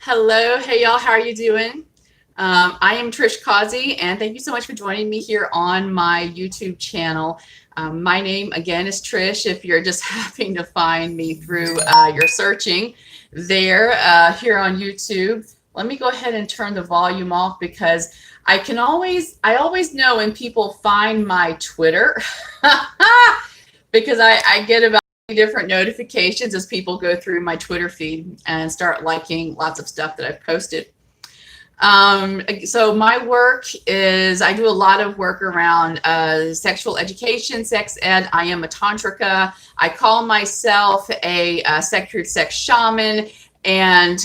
Hello, hey y'all, how are you doing? I am Trish Causey, and thank you so much for joining me here on my YouTube channel. My name again is Trish. If you're just happening to find me through your searching there here on YouTube, let me go ahead and turn the volume off because I always know when people find my Twitter because I get about different notifications as people go through my Twitter feed and start liking lots of stuff that I've posted. So my work is, I do a lot of work around sexual education, sex ed. I am a tantrika. I call myself a SacredSex shaman. And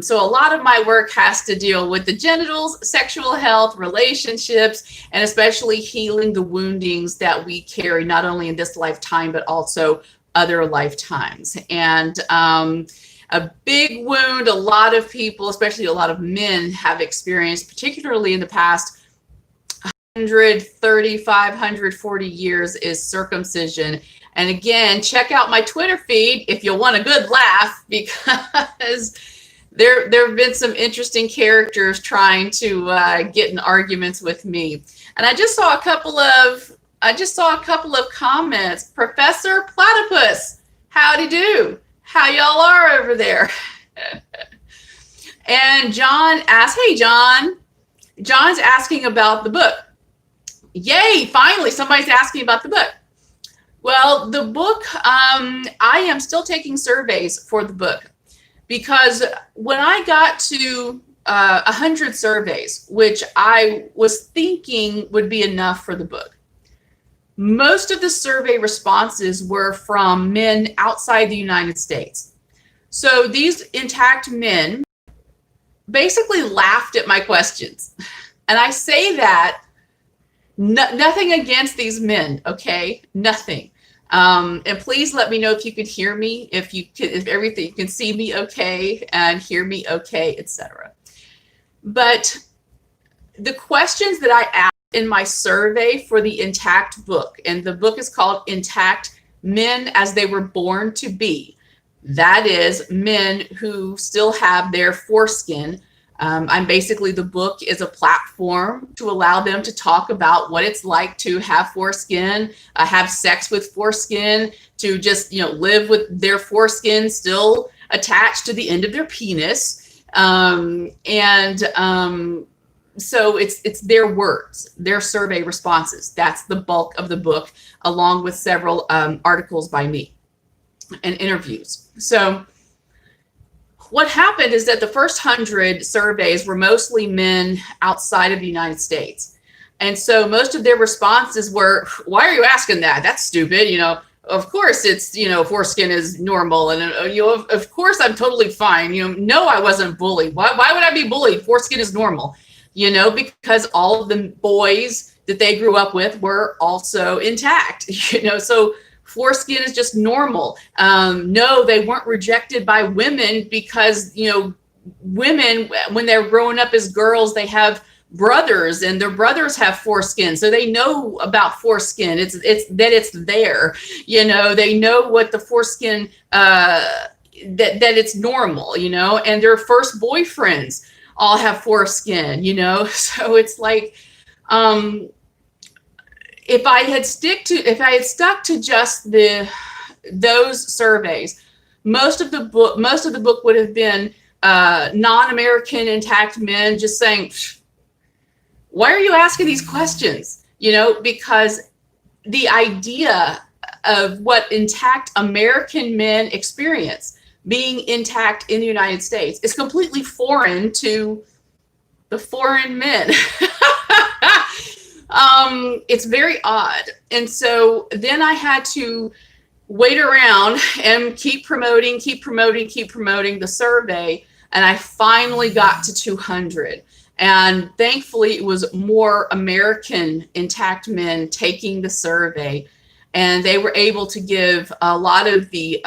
so a lot of my work has to deal with the genitals, sexual health, relationships, and especially healing the woundings that we carry, not only in this lifetime, but also other lifetimes. And a big wound a lot of people, especially a lot of men, have experienced, particularly in the past 130, 540 years, is circumcision. And again, check out my Twitter feed if you want a good laugh, because there have been some interesting characters trying to get in arguments with me. And I just saw a couple of comments. Professor Platypus, howdy do. How y'all are over there? And John asked, hey John. John's asking about the book. Yay, finally somebody's asking about the book. Well, the book, I am still taking surveys for the book, because when I got to 100 surveys, which I was thinking would be enough for the book, most of the survey responses were from men outside the United States. So these intact men basically laughed at my questions. And I say that nothing against these men, okay? Nothing. And please let me know if you could hear me, if everything, you can see me okay and hear me okay, etc. But the questions that I asked in my survey for the Intact book, and the book is called Intact: Men as They Were Born to Be. That is, men who still have their foreskin. The book is a platform to allow them to talk about what it's like to have foreskin, have sex with foreskin, to just, live with their foreskin still attached to the end of their penis. So it's their words, their survey responses. That's the bulk of the book, along with several articles by me and interviews. So what happened is that the first 100 surveys were mostly men outside of the United States. And so most of their responses were, why are you asking that? That's stupid. Of course it's, foreskin is normal. And, of course I'm totally fine. No, I wasn't bullied. Why would I be bullied? Foreskin is normal, because all of the boys that they grew up with were also intact, so foreskin is just normal. No, they weren't rejected by women because, women, when they're growing up as girls, they have brothers and their brothers have foreskin. So they know about foreskin. It's there, they know what the foreskin, that it's normal, and their first boyfriends all have foreskin, so it's like, if I had stuck to just those surveys, most of the book would have been non-American intact men just saying, why are you asking these questions? Because the idea of what intact American men experience, being intact in the United States, is completely foreign to the foreign men. It's very odd. And so then I had to wait around and keep promoting the survey. And I finally got to 200. And thankfully it was more American intact men taking the survey. And they were able to give a lot of the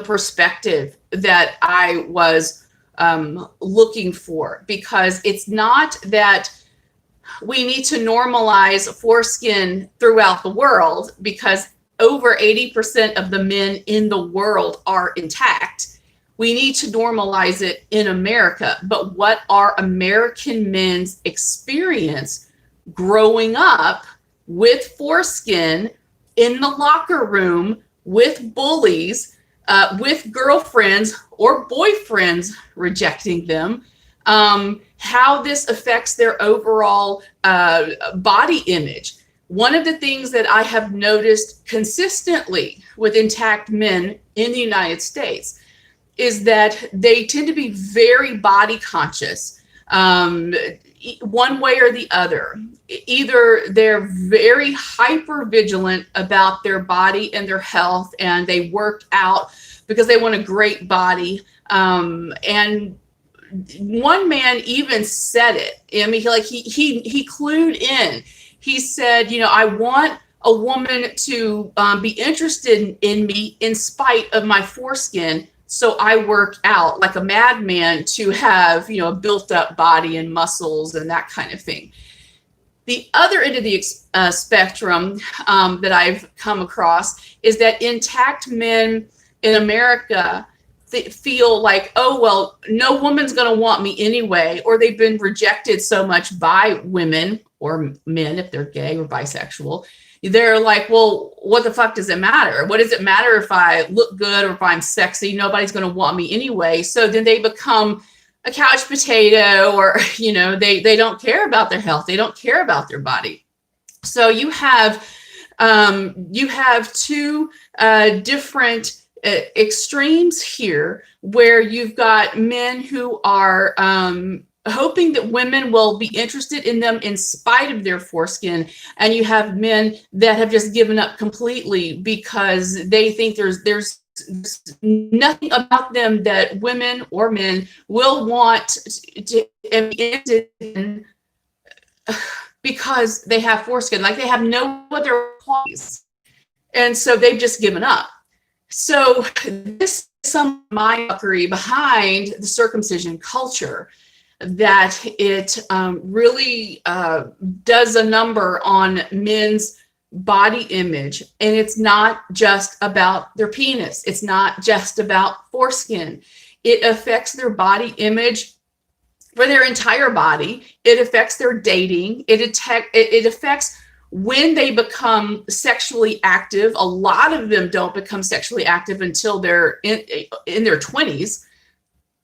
perspective that I was looking for, because it's not that we need to normalize foreskin throughout the world, because over 80% of the men in the world are intact. We need to normalize it in America. But what are American men's experience growing up with foreskin in the locker room, with bullies, with girlfriends or boyfriends rejecting them, how this affects their overall body image. One of the things that I have noticed consistently with intact men in the United States is that they tend to be very body conscious, one way or the other. Either they're very hyper vigilant about their body and their health, and they work out because they want a great body. And one man even said it. I mean, he clued in. He said, you know, I want a woman to be interested in me in spite of my foreskin. So I work out like a madman to have, you know, a built up body and muscles and that kind of thing. The other end of the spectrum that I've come across is that intact men in America feel like, oh, well, no woman's going to want me anyway, or they've been rejected so much by women or men if they're gay or bisexual. They're like, well, what the fuck does it matter? What does it matter if I look good or if I'm sexy? Nobody's going to want me anyway. So then they become a couch potato, or, you know, they don't care about their health. They don't care about their body. So you have two different extremes here, where you've got men who are hoping that women will be interested in them in spite of their foreskin, and you have men that have just given up completely because they think there's nothing about them that women or men will want to be interested in because they have foreskin, like they have no other qualities, and so they've just given up. So this is some mindfuckery behind the circumcision culture, that it really does a number on men's body image. And it's not just about their penis. It's not just about foreskin. It affects their body image for their entire body. It affects their dating. It affects when they become sexually active. A lot of them don't become sexually active until they're in their 20s.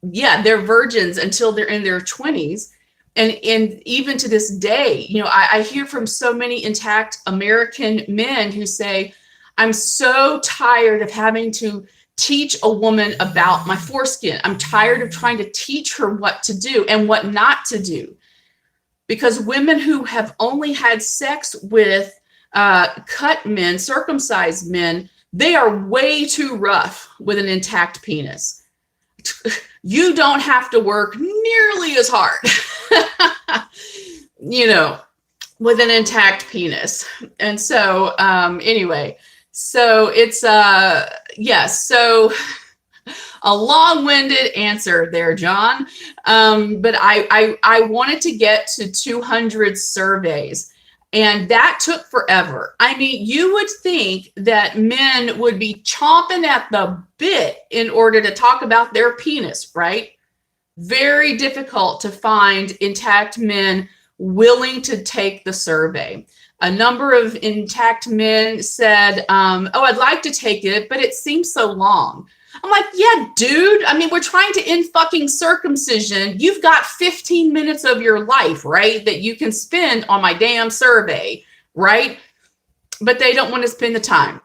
Yeah, they're virgins until they're in their 20s. And even to this day, you know, I hear from so many intact American men who say, I'm so tired of having to teach a woman about my foreskin. I'm tired of trying to teach her what to do and what not to do. Because women who have only had sex with cut men, circumcised men, they are way too rough with an intact penis. You don't have to work nearly as hard, you know, with an intact penis. And so anyway, so it's, yes, so a long-winded answer there, John. But I wanted to get to 200 surveys, and that took forever. I mean, you would think that men would be chomping at the bit in order to talk about their penis, right? Very difficult to find intact men willing to take the survey. A number of intact men said, oh, I'd like to take it, but it seems so long. I'm like, yeah, dude. I mean, we're trying to end fucking circumcision. You've got 15 minutes of your life, right, that you can spend on my damn survey, right? But they don't want to spend the time.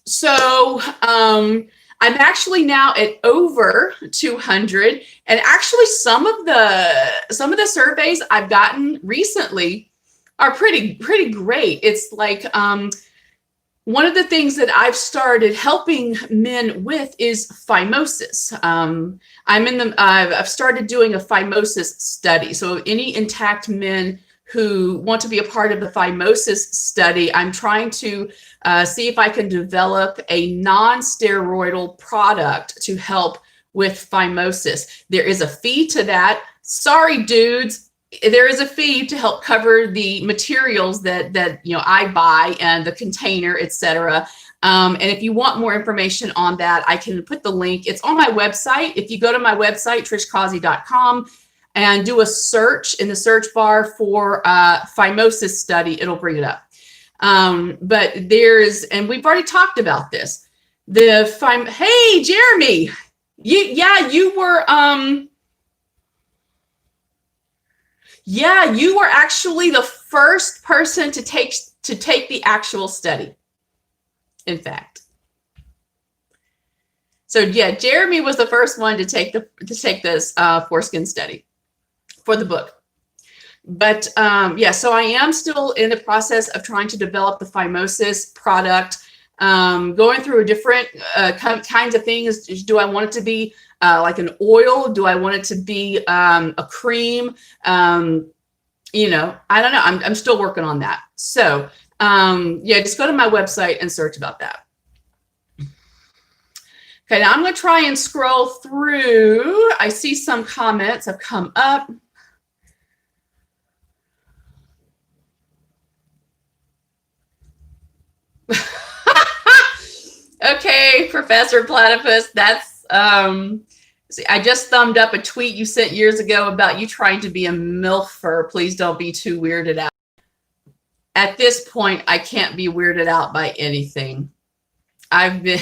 So I'm actually now at over 200, and actually some of the surveys I've gotten recently are pretty great. It's like one of the things that I've started helping men with is phimosis. I've started doing a phimosis study. So any intact men who want to be a part of the phimosis study, I'm trying to see if I can develop a non-steroidal product to help with phimosis. There is a fee to that. Sorry, dudes. There is a fee to help cover the materials that you know I buy and the container, etc. And if you want more information on that, I can put the link. It's on my website. If you go to my website, trishcausey.com, and do a search in the search bar for Phimosis study, it'll bring it up. But there's, and we've already talked about this. Hey, Jeremy, you were actually the first person to take the actual study. In fact, so yeah, Jeremy was the first one to take this foreskin study for the book. But yeah, so I am still in the process of trying to develop the Phimosis product, going through different kinds of things. Do I want it to be like an oil? Do I want it to be a cream? You know, I don't know. I'm still working on that. So yeah, just go to my website and search about that. Okay, now I'm going to try and scroll through. I see some comments have come up. Okay, Professor Platypus, that's see, I just thumbed up a tweet you sent years ago about you trying to be a MILFer. Please don't be too weirded out. At this point, I can't be weirded out by anything. I've been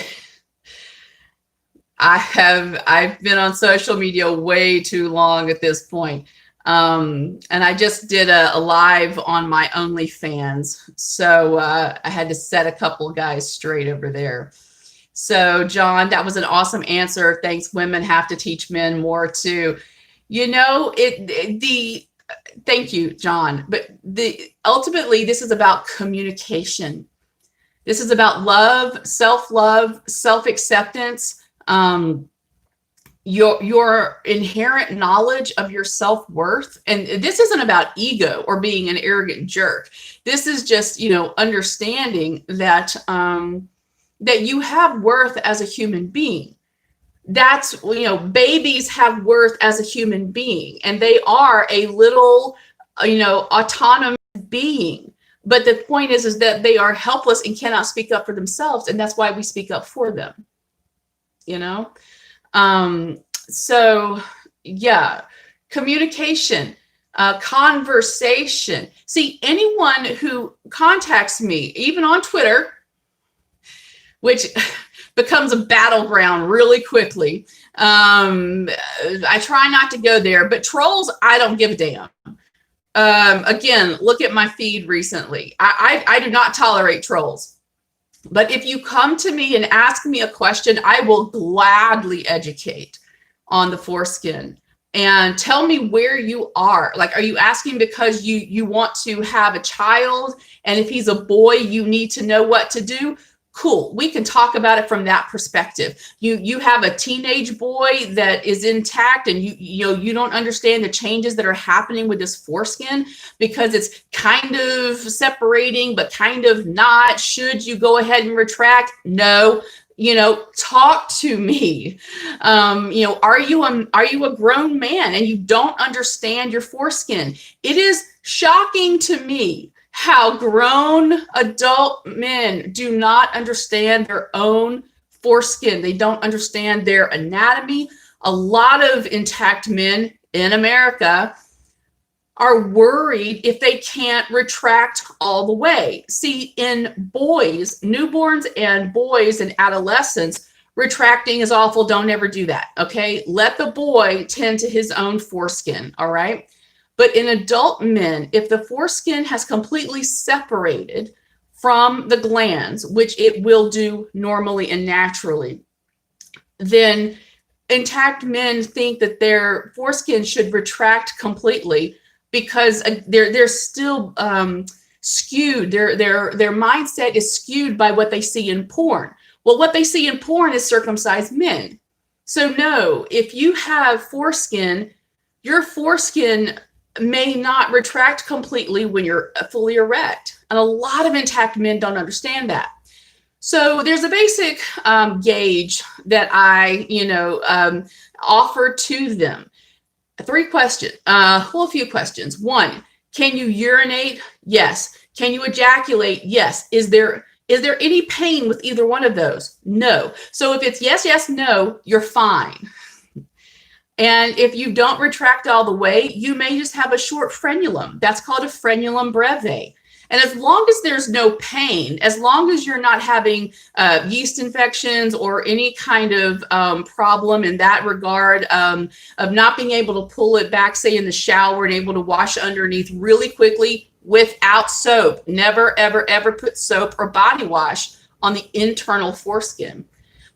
on social media way too long at this point. And I just did a live on my OnlyFans. So I had to set a couple of guys straight over there. So John, that was an awesome answer. Thanks. Women have to teach men more too. You know, thank you, John. But ultimately, this is about communication. This is about love, self-love, self-acceptance, your inherent knowledge of your self-worth. And this isn't about ego or being an arrogant jerk. This is just, you know, understanding that that you have worth as a human being. That's, you know, babies have worth as a human being, and they are a little, you know, autonomous being. But the point is that they are helpless and cannot speak up for themselves. And that's why we speak up for them, you know? So yeah, communication, conversation. See, anyone who contacts me, even on Twitter, which becomes a battleground really quickly. I try not to go there, but trolls, I don't give a damn. Again, look at my feed recently. I do not tolerate trolls. But if you come to me and ask me a question, I will gladly educate on the foreskin. And tell me where you are. Like, are you asking because you want to have a child? And if he's a boy, you need to know what to do? Cool. We can talk about it from that perspective. You have a teenage boy that is intact, and you don't understand the changes that are happening with this foreskin because it's kind of separating, but kind of not. Should you go ahead and retract? No. You know, talk to me. You know, are you a grown man and you don't understand your foreskin? It is shocking to me how grown adult men do not understand their own foreskin. They don't understand their anatomy. A lot of intact men in America are worried if they can't retract all the way. See, in boys, newborns and boys and adolescents, retracting is awful. Don't ever do that, okay? Let the boy tend to his own foreskin, all right? But in adult men, if the foreskin has completely separated from the glands, which it will do normally and naturally, then intact men think that their foreskin should retract completely because they're still skewed. Their mindset is skewed by what they see in porn. Well, what they see in porn is circumcised men. So no, if you have foreskin, your foreskin may not retract completely when you're fully erect. And a lot of intact men don't understand that. So there's a basic gauge that I, offer to them. A few questions. One, can you urinate? Yes. Can you ejaculate? Yes. Is there Is there any pain with either one of those? No. So if it's yes, yes, no, you're fine. And if you don't retract all the way, you may just have a short frenulum. That's called a frenulum breve. And as long as there's no pain, as long as you're not having yeast infections or any kind of problem in that regard, of not being able to pull it back, say in the shower, and able to wash underneath really quickly without soap. Never, ever, ever put soap or body wash on the internal foreskin.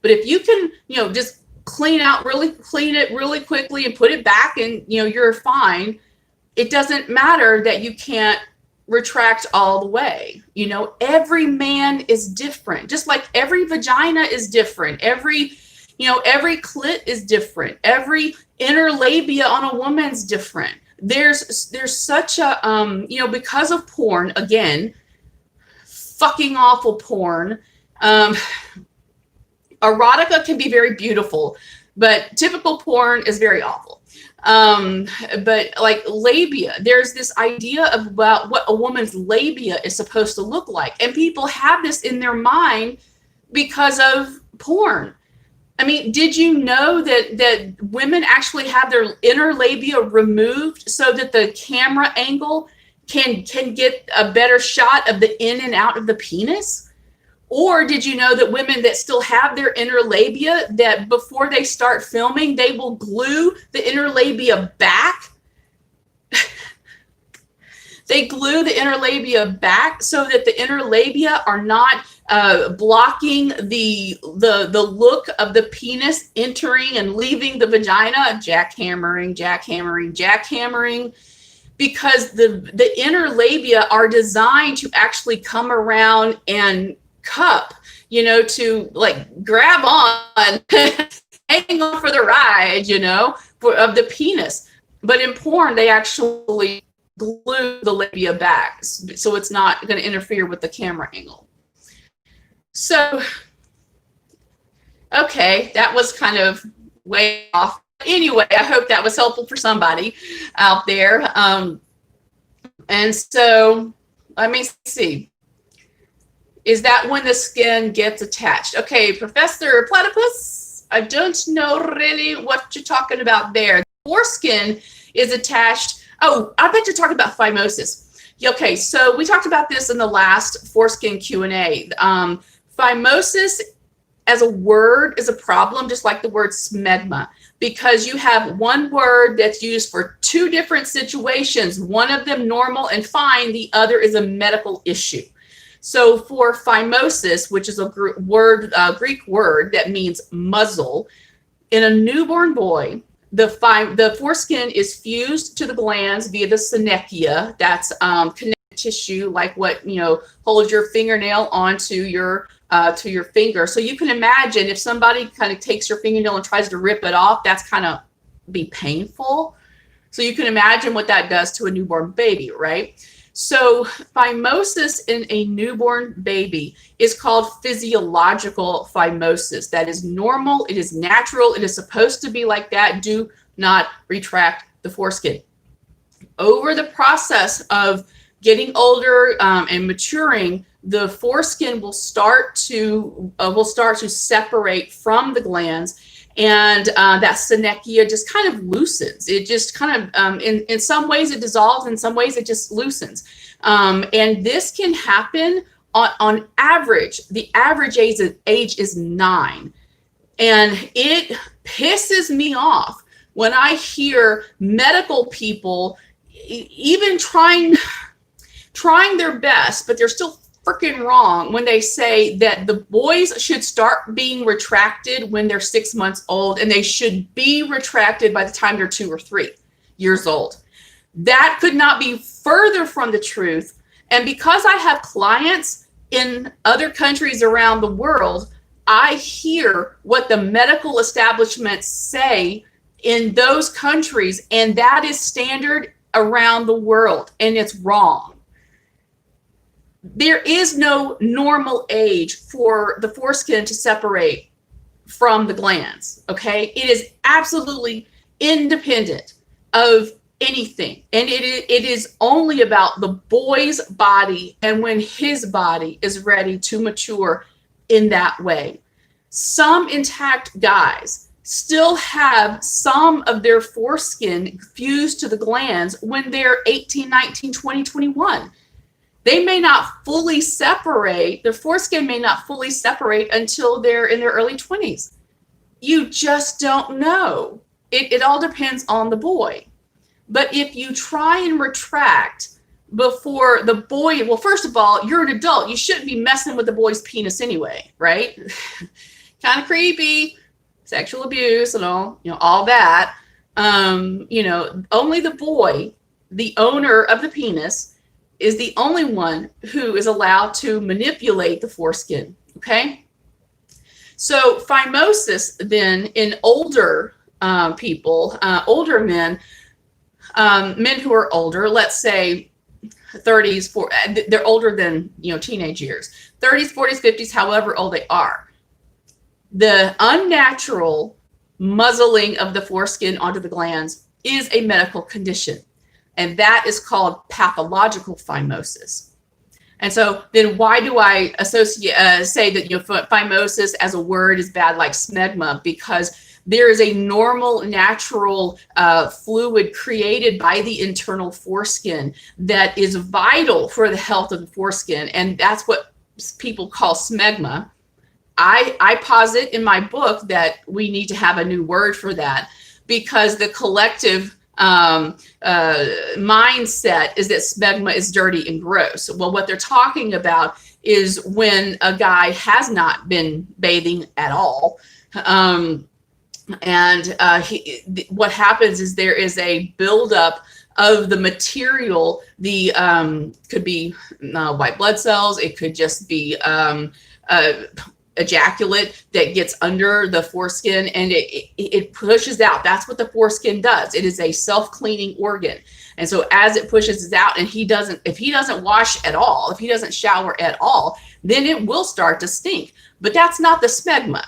But if you can, just clean it really quickly and put it back, and you're fine. It doesn't matter that you can't retract all the way. Every man is different, just like every vagina is different. Every clit is different. Every inner labia on a woman's different. There's such a because of porn, again, fucking awful porn. Erotica can be very beautiful, but typical porn is very awful. But like labia, there's this idea about what a woman's labia is supposed to look like. And people have this in their mind because of porn. I mean, did you know that women actually have their inner labia removed so that the camera angle can get a better shot of the in and out of the penis? Or did you know that women that still have their inner labia, that before they start filming, they will glue the inner labia back? They glue the inner labia back so that the inner labia are not blocking the look of the penis entering and leaving the vagina, jackhammering, because the inner labia are designed to actually come around and cup, to like grab on, hang on for the ride, of the penis. But in porn, they actually glue the labia back, so it's not going to interfere with the camera angle. So, okay, that was kind of way off. Anyway, I hope that was helpful for somebody out there. And so, let me see. Is that when the skin gets attached? Okay, Professor Platypus, I don't know really what you're talking about there. The foreskin is attached. Oh, I bet you're talking about phimosis. Okay, so we talked about this in the last foreskin Q&A. Phimosis as a word is a problem, just like the word smegma, because you have one word that's used for two different situations, one of them normal and fine, the other is a medical issue. So for phimosis, which is a Greek word that means muzzle, in a newborn boy, the foreskin is fused to the glands via the synechia. That's connective tissue, like what holds your fingernail onto your to your finger. So you can imagine if somebody kind of takes your fingernail and tries to rip it off, that's kind of be painful. So you can imagine what that does to a newborn baby, right? So phimosis in a newborn baby is called physiological phimosis. That is normal. It is natural. It is supposed to be like that. Do not retract the foreskin. Over the process of getting older and maturing, the foreskin will start to separate from the glands, and that synechia just kind of loosens. It just kind of, in some ways it dissolves, in some ways it just loosens. And this can happen on average. The average age is 9. And it pisses me off when I hear medical people even trying their best, but they're still freaking wrong when they say that the boys should start being retracted when they're 6 months old, and they should be retracted by the time they're 2 or 3 years old. That could not be further from the truth. And because I have clients in other countries around the world, I hear what the medical establishments say in those countries, and that is standard around the world, and it's wrong. There is no normal age for the foreskin to separate from the glands, okay? It is absolutely independent of anything. And it is only about the boy's body and when his body is ready to mature in that way. Some intact guys still have some of their foreskin fused to the glands when they're 18, 19, 20, 21. They may not fully separate, their foreskin may not fully separate until they're in their early 20s. You just don't know. It all depends on the boy. But if you try and retract before the boy, well, first of all, you're an adult. You shouldn't be messing with the boy's penis anyway, right? Kind of creepy, sexual abuse and all, all that. Only the boy, the owner of the penis, is the only one who is allowed to manipulate the foreskin, okay? So phimosis then in older people, older men, men who are older, let's say 30s, they're older than, teenage years, 30s, 40s, 50s, however old they are. The unnatural muzzling of the foreskin onto the glands is a medical condition, and that is called pathological phimosis. And so then why do I associate, say that, phimosis as a word is bad like smegma? Because there is a normal, natural fluid created by the internal foreskin that is vital for the health of the foreskin, and that's what people call smegma. I posit in my book that we need to have a new word for that, because the collective mindset is that smegma is dirty and gross. Well, what they're talking about is when a guy has not been bathing at all. What happens is there is a buildup of the material. The could be white blood cells. It could just be ejaculate that gets under the foreskin, and it pushes out. That's what the foreskin does. It is a self-cleaning organ. And so as it pushes it out, and if he doesn't wash at all, if he doesn't shower at all, then it will start to stink. But that's not the smegma,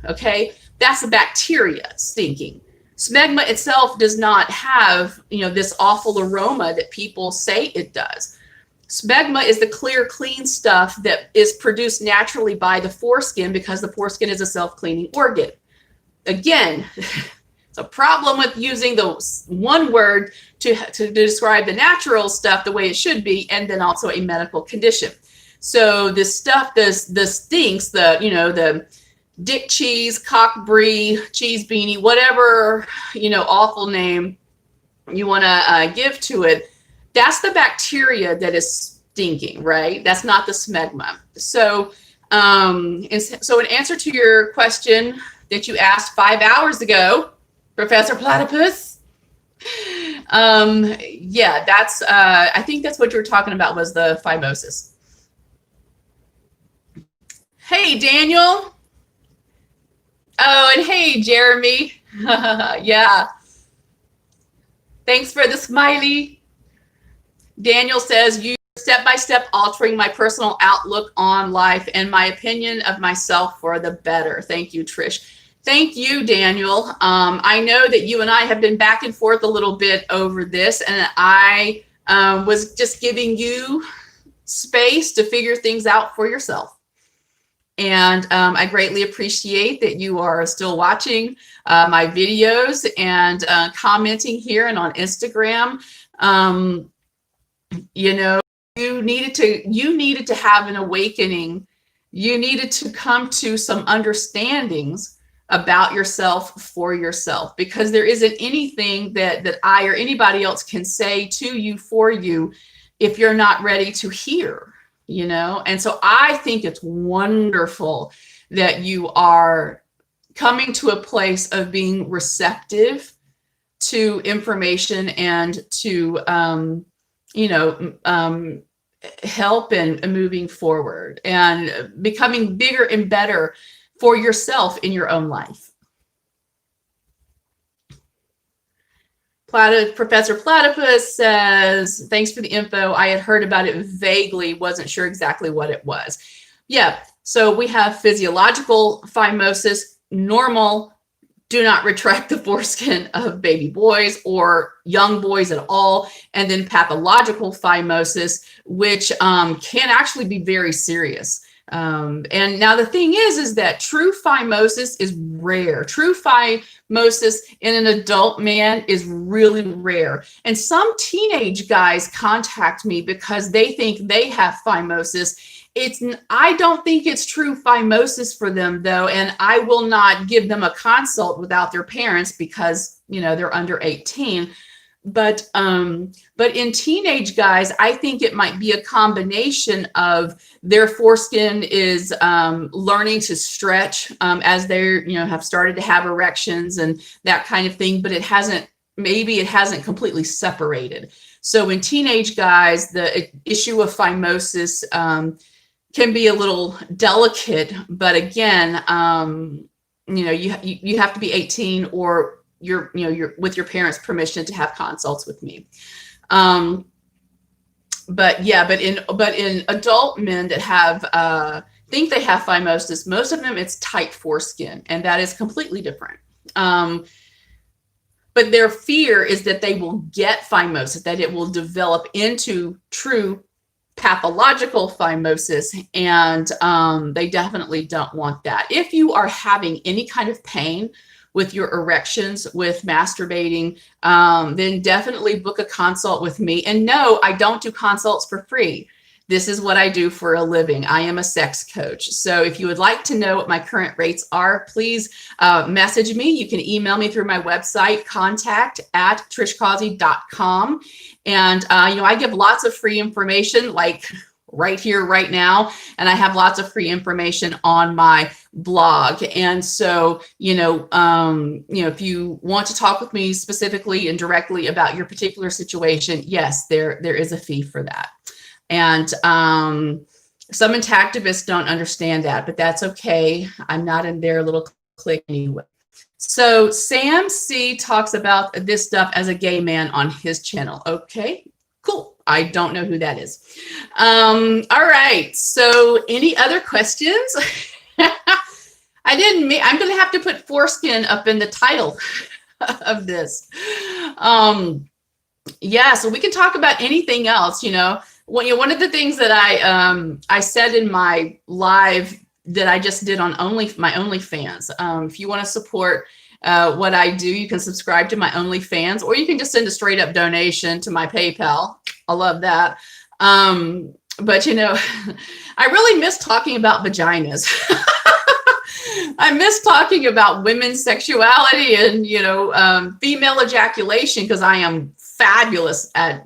okay? That's the bacteria stinking. Smegma itself does not have, this awful aroma that people say it does. Smegma is the clear, clean stuff that is produced naturally by the foreskin, because the foreskin is a self-cleaning organ. Again, it's a problem with using the one word to describe the natural stuff the way it should be, and then also a medical condition. So this stuff, the stinks, the dick cheese, cock brie, cheese beanie, whatever, awful name you want to give to it, that's the bacteria that is stinking, right? That's not the smegma. So, in answer to your question that you asked 5 hours ago, Professor Platypus, yeah, that's, I think that's what you were talking about, was the phimosis. Hey, Daniel. Oh, and hey, Jeremy. Yeah. Thanks for the smiley. Daniel says, you step-by-step altering my personal outlook on life and my opinion of myself for the better. Thank you, Trish. Thank you, Daniel. I know that you and I have been back and forth a little bit over this, and I was just giving you space to figure things out for yourself. And I greatly appreciate that you are still watching my videos and commenting here and on Instagram. You needed to have an awakening. You needed to come to some understandings about yourself for yourself, because there isn't anything that I or anybody else can say to you for you if you're not ready to hear. And so I think it's wonderful that you are coming to a place of being receptive to information and to, help and moving forward and becoming bigger and better for yourself in your own life. Professor Platypus says, thanks for the info. I had heard about it vaguely, wasn't sure exactly what it was. Yeah, so we have physiological phimosis, normal do not retract the foreskin of baby boys or young boys at all. And then pathological phimosis, which can actually be very serious. And now the thing is that true phimosis is rare. True phimosis in an adult man is really rare. And some teenage guys contact me because they think they have phimosis. I don't think it's true phimosis for them though. And I will not give them a consult without their parents because, you know, they're under 18. But in teenage guys, I think it might be a combination of their foreskin is learning to stretch as they're, you know, have started to have erections and that kind of thing, but maybe it hasn't completely separated. So in teenage guys, the issue of phimosis can be a little delicate, but again, you know, you have to be 18 or you're with your parents' permission to have consults with me. But in adult men that have think they have phimosis, most of them it's tight foreskin, and that is completely different. But their fear is that they will get phimosis, that it will develop into true pathological phimosis, and they definitely don't want that. If you are having any kind of pain with your erections, with masturbating, then definitely book a consult with me. And no, I don't do consults for free. This is what I do for a living. I am a sex coach. So if you would like to know what my current rates are, please message me. You can email me through my website, contact@trishcausey.com. And, you know, I give lots of free information like right here, right now. And I have lots of free information on my blog. And so, if you want to talk with me specifically and directly about your particular situation, yes, there is a fee for that. And some intactivists don't understand that, but that's okay. I'm not in their little clique anyway. So Sam C talks about this stuff as a gay man on his channel. Okay, cool. I don't know who that is. All right. So any other questions? I'm going to have to put foreskin up in the title of this. Yeah, so we can talk about anything else, one of the things that I said in my live that I just did on my OnlyFans. If you want to support what I do, you can subscribe to my OnlyFans, or you can just send a straight up donation to my PayPal. I love that. But I really miss talking about vaginas. I miss talking about women's sexuality and, female ejaculation, because I am fabulous at,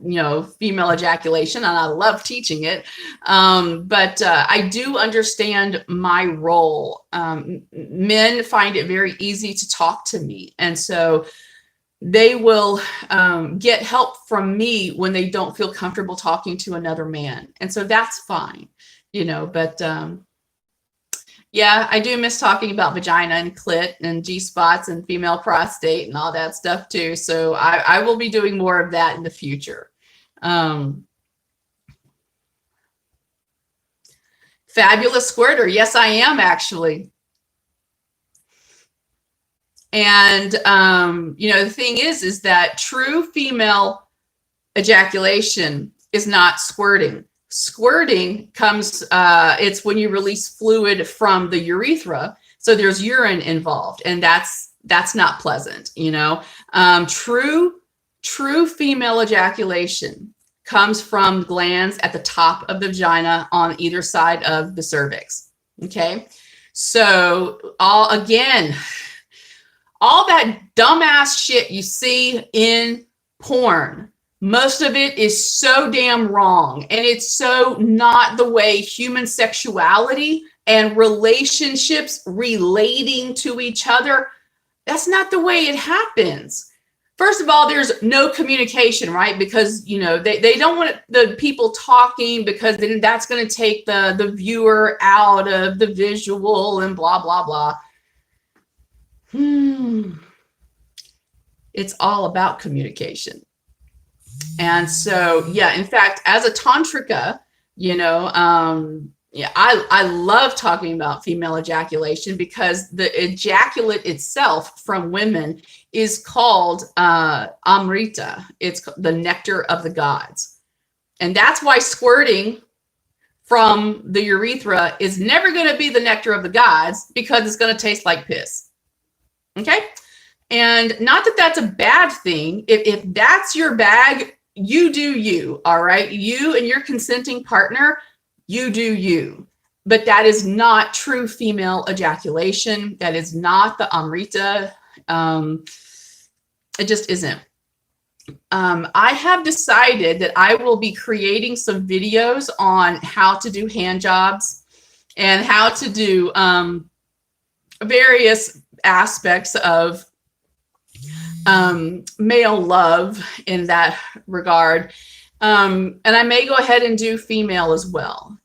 female ejaculation, and I love teaching it. But I do understand my role. Men find it very easy to talk to me. And so they will get help from me when they don't feel comfortable talking to another man. And so that's fine, but yeah, I do miss talking about vagina and clit and G-spots and female prostate and all that stuff too. So I will be doing more of that in the future. Fabulous squirter. Yes, I am actually. And, the thing is that true female ejaculation is not squirting. Squirting comes, it's when you release fluid from the urethra. So there's urine involved, and that's not pleasant, True female ejaculation comes from glands at the top of the vagina on either side of the cervix. Okay. So all that dumbass shit you see in porn, most of it is so damn wrong. And it's so not the way human sexuality and relationships relating to each other, that's not the way it happens. First of all, there's no communication, right? Because, they don't want the people talking, because then that's going to take the viewer out of the visual and blah, blah, blah. It's all about communication. And so, yeah, in fact, as a tantrika, Yeah, I love talking about female ejaculation because the ejaculate itself from women is called amrita. It's the nectar of the gods. And that's why squirting from the urethra is never going to be the nectar of the gods, because it's going to taste like piss. Okay? And not that that's a bad thing. If that's your bag, you do you, all right? You and your consenting partner, you do you. But that is not true female ejaculation. That is not the amrita. It just isn't. I have decided that I will be creating some videos on how to do hand jobs and how to do various aspects of male love in that regard. And I may go ahead and do female as well.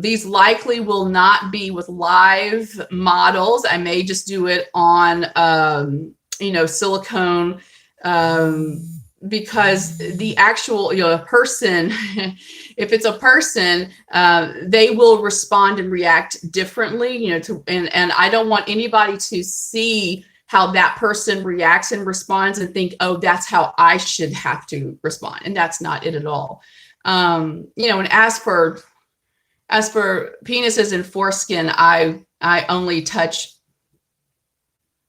These likely will not be with live models. I may just do it on, silicone, because the actual, person, if it's a person, they will respond and react differently, and I don't want anybody to see how that person reacts and responds and think, oh, that's how I should have to respond. And that's not it at all. And as for penises and foreskin, I only touch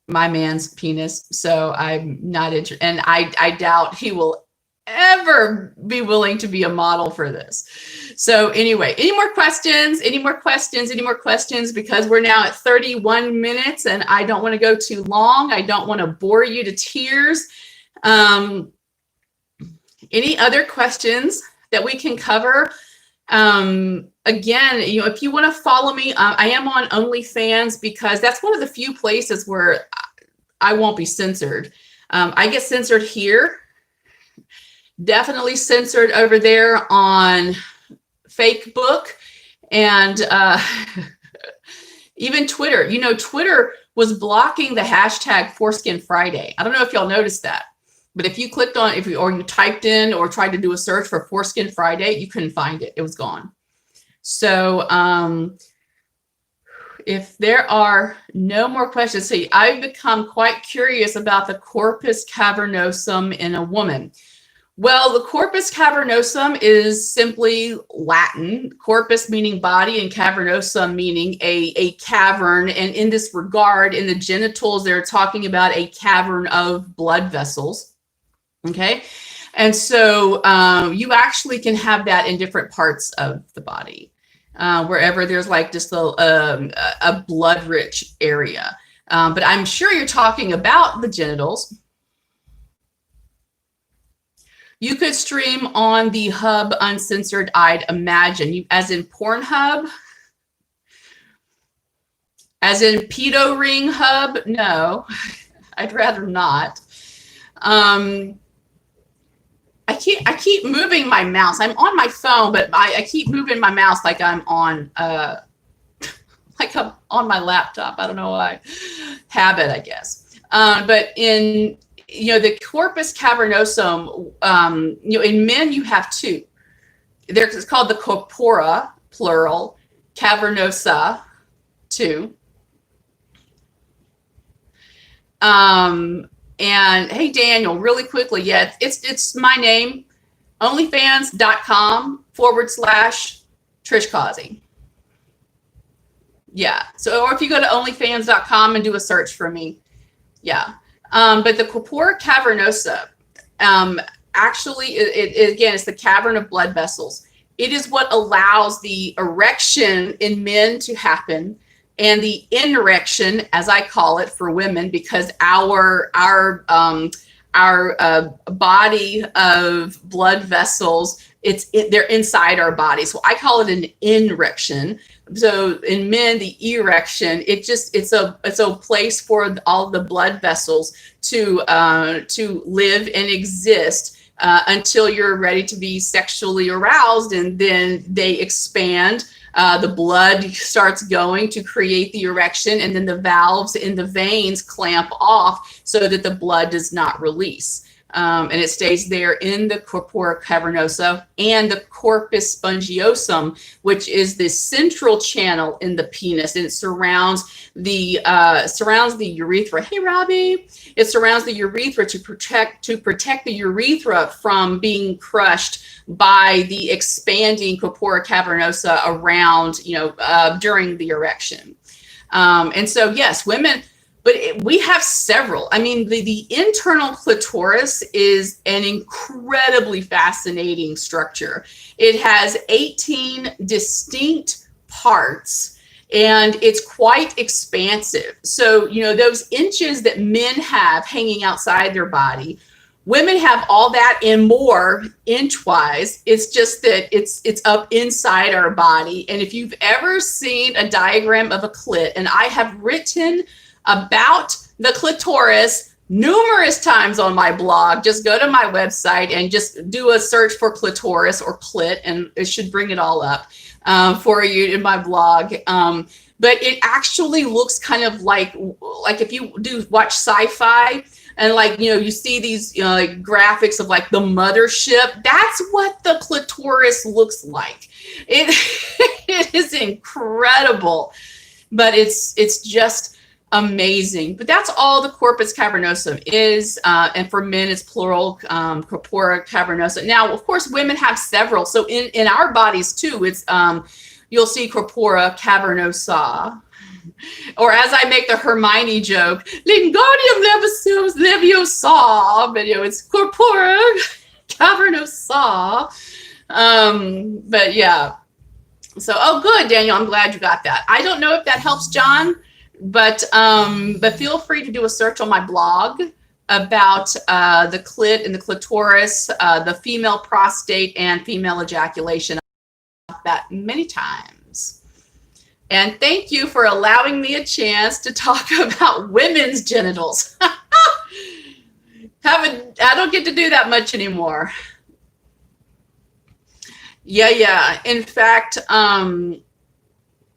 my man's penis, so I'm not interested, and I doubt he will ever be willing to be a model for this. So anyway, any more questions, because we're now at 31 minutes and I don't want to go too long. I don't want to bore you to tears. Any other questions that we can cover? Again, if you want to follow me, I am on OnlyFans, because that's one of the few places where I won't be censored. I get censored here, definitely censored over there on Facebook, and even Twitter. Twitter was blocking the hashtag Foreskin Friday. I don't know if y'all noticed that, but if you clicked on, or you typed in or tried to do a search for Foreskin Friday, you couldn't find it. It was gone. So if there are no more questions, see, I've become quite curious about the corpus cavernosum in a woman. Well, the corpus cavernosum is simply Latin, corpus meaning body and cavernosum meaning a cavern. And in this regard, in the genitals, they're talking about a cavern of blood vessels. Okay. And so you actually can have that in different parts of the body, wherever there's like just a blood-rich area. But I'm sure you're talking about the genitals. You could stream on the Hub Uncensored, I'd imagine. As in Pornhub? As in Pedo Ring Hub? No, I'd rather not. I keep moving my mouse. I'm on my phone, but I keep moving my mouse like I'm on like I'm on my laptop. I don't know why. Habit, I guess. But in the corpus cavernosum, in men you have two. It's called the corpora, plural, cavernosa, two. And hey, Daniel, really quickly, yeah, it's my name, onlyfans.com/Trish Causey. Yeah. So, or if you go to onlyfans.com and do a search for me, yeah. But the corpora cavernosa, actually, it again, it's the cavern of blood vessels. It is what allows the erection in men to happen, and the inerection, as I call it, for women, because our body of blood vessels, they're inside our body. So I call it an inerection. So in men, the erection, it's a place for all the blood vessels to live and exist until you're ready to be sexually aroused, and then they expand. The blood starts going to create the erection, and then the valves in the veins clamp off so that the blood does not release. And it stays there in the corpora cavernosa and the corpus spongiosum, which is the central channel in the penis, and it surrounds the urethra. Hey, Robbie! It surrounds the urethra to protect the urethra from being crushed by the expanding corpora cavernosa around, during the erection. And so, yes, women. But we have several. I mean, the internal clitoris is an incredibly fascinating structure. It has 18 distinct parts, and it's quite expansive. So, those inches that men have hanging outside their body, women have all that and more inchwise. It's just that it's up inside our body. And if you've ever seen a diagram of a clit, and I have written about the clitoris numerous times on my blog, just go to my website and just do a search for clitoris or clit, and it should bring it all up for you in my blog. But it actually looks kind of like if you watch sci-fi and you see these graphics of like the mothership. That's what the clitoris looks like. It is incredible, but it's just amazing. But that's all the corpus cavernosum is, and for men it's plural, corpora cavernosa. Now, of course, women have several. So in our bodies too, it's you'll see corpora cavernosa, or as I make the Hermione joke, Wingardium Leviosa, but it's corpora cavernosa. But yeah. So, oh, good, Daniel. I'm glad you got that. I don't know if that helps, John. But feel free to do a search on my blog about the clit and the clitoris, the female prostate and female ejaculation. That many times. And thank you for allowing me a chance to talk about women's genitals. I don't get to do that much anymore. Yeah. In fact,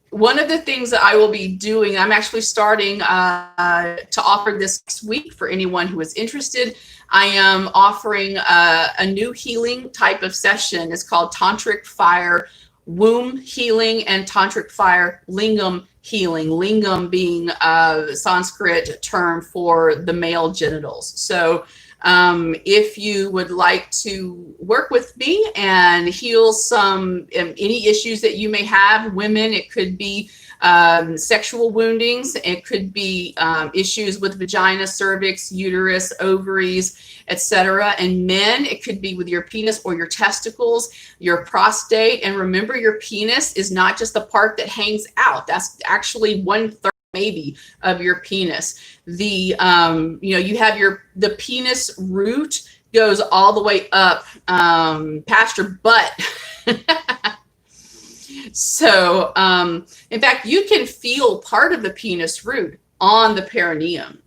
one of the things that I will be doing, I'm actually starting to offer this next week for anyone who is interested. I am offering a new healing type of session. It's called Tantric Fire Womb Healing and Tantric Fire Lingam Healing. Lingam being a Sanskrit term for the male genitals. So if you would like to work with me and heal any issues that you may have, women, it could be sexual woundings, it could be issues with vagina, cervix, uterus, ovaries, etc. And men, it could be with your penis or your testicles, your prostate. And remember, your penis is not just the part that hangs out. That's actually 1/3 maybe of your penis. You have the penis root goes all the way up past your butt. So in fact, you can feel part of the penis root on the perineum.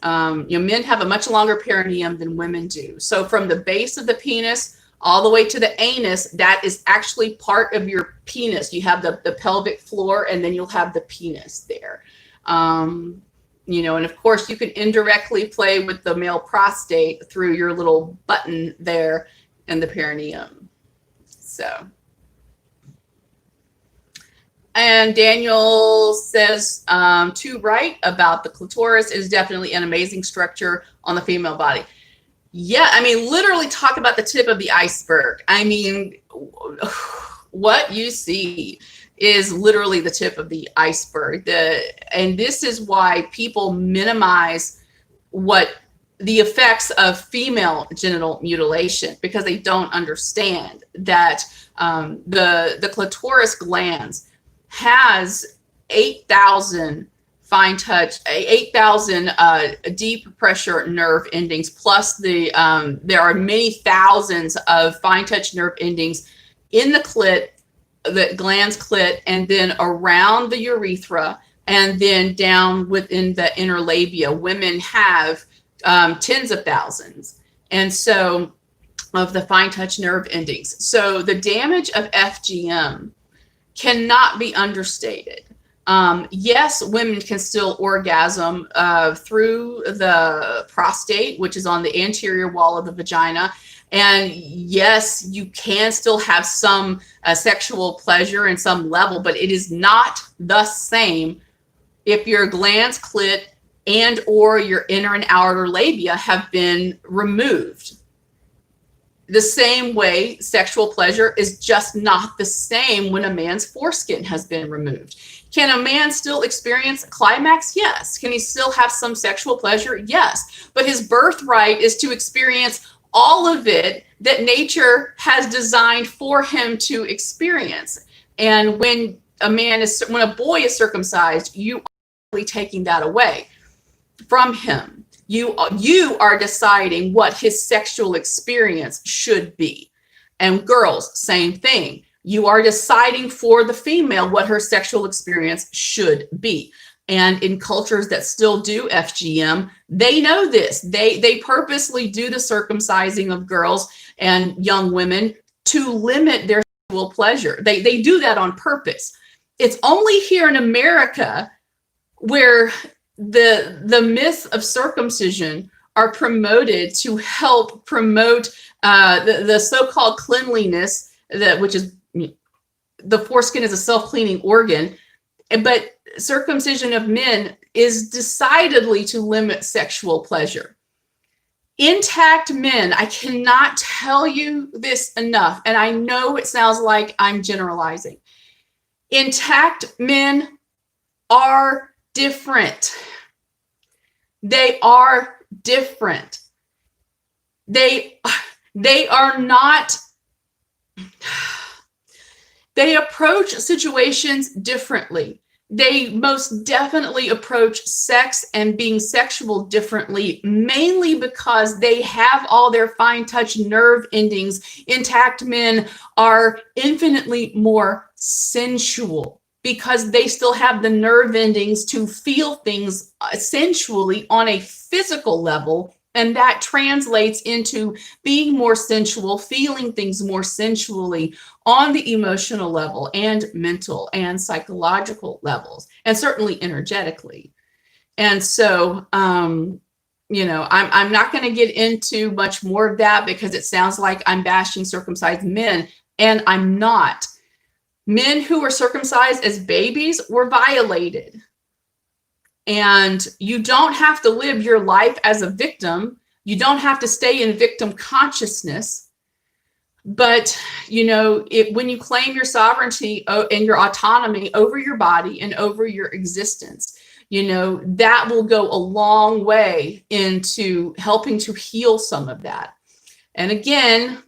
Men have a much longer perineum than women do. So from the base of the penis all the way to the anus, that is actually part of your penis. You have the pelvic floor, and then you'll have the penis there. And of course you can indirectly play with the male prostate through your little button there in the perineum. So, and Daniel says, to write about the clitoris is definitely an amazing structure on the female body. Yeah, I mean, literally talk about the tip of the iceberg. I mean, what you see is literally the tip of the iceberg. And this is why people minimize what the effects of female genital mutilation, because they don't understand that the clitoris glands has 8,000 fine touch, 8,000 deep pressure nerve endings, plus there are many thousands of fine touch nerve endings in the clit, the glans clit, and then around the urethra, and then down within the inner labia. Women have tens of thousands, and so of the fine touch nerve endings. So the damage of FGM cannot be understated. Yes, women can still orgasm through the prostate, which is on the anterior wall of the vagina. And yes, you can still have some sexual pleasure in some level, but it is not the same if your glans, clit, and or your inner and outer labia have been removed. The same way sexual pleasure is just not the same when a man's foreskin has been removed. Can a man still experience climax? Yes. Can he still have some sexual pleasure? Yes. But his birthright is to experience all of it that nature has designed for him to experience. And when a boy is circumcised, you are taking that away from him. You are deciding what his sexual experience should be. And girls, same thing. You are deciding for the female what her sexual experience should be. And in cultures that still do FGM, they know this. They purposely do the circumcising of girls and young women to limit their sexual pleasure. They do that on purpose. It's only here in America where the myths of circumcision are promoted to help promote the so-called cleanliness, which is the foreskin is a self-cleaning organ, but circumcision of men is decidedly to limit sexual pleasure. Intact men, I cannot tell you this enough, and I know it sounds like I'm generalizing. Intact men are different. They are different. They are not, they approach situations differently. They most definitely approach sex and being sexual differently, mainly because they have all their fine touch nerve endings. Intact men are infinitely more sensual because they still have the nerve endings to feel things sensually on a physical level. And that translates into being more sensual, feeling things more sensually on the emotional level and mental and psychological levels, and certainly energetically. And so, I'm not going to get into much more of that because it sounds like I'm bashing circumcised men, and I'm not. Men who were circumcised as babies were violated. And you don't have to live your life as a victim. You don't have to stay in victim consciousness. But, when you claim your sovereignty and your autonomy over your body and over your existence, that will go a long way into helping to heal some of that. And again,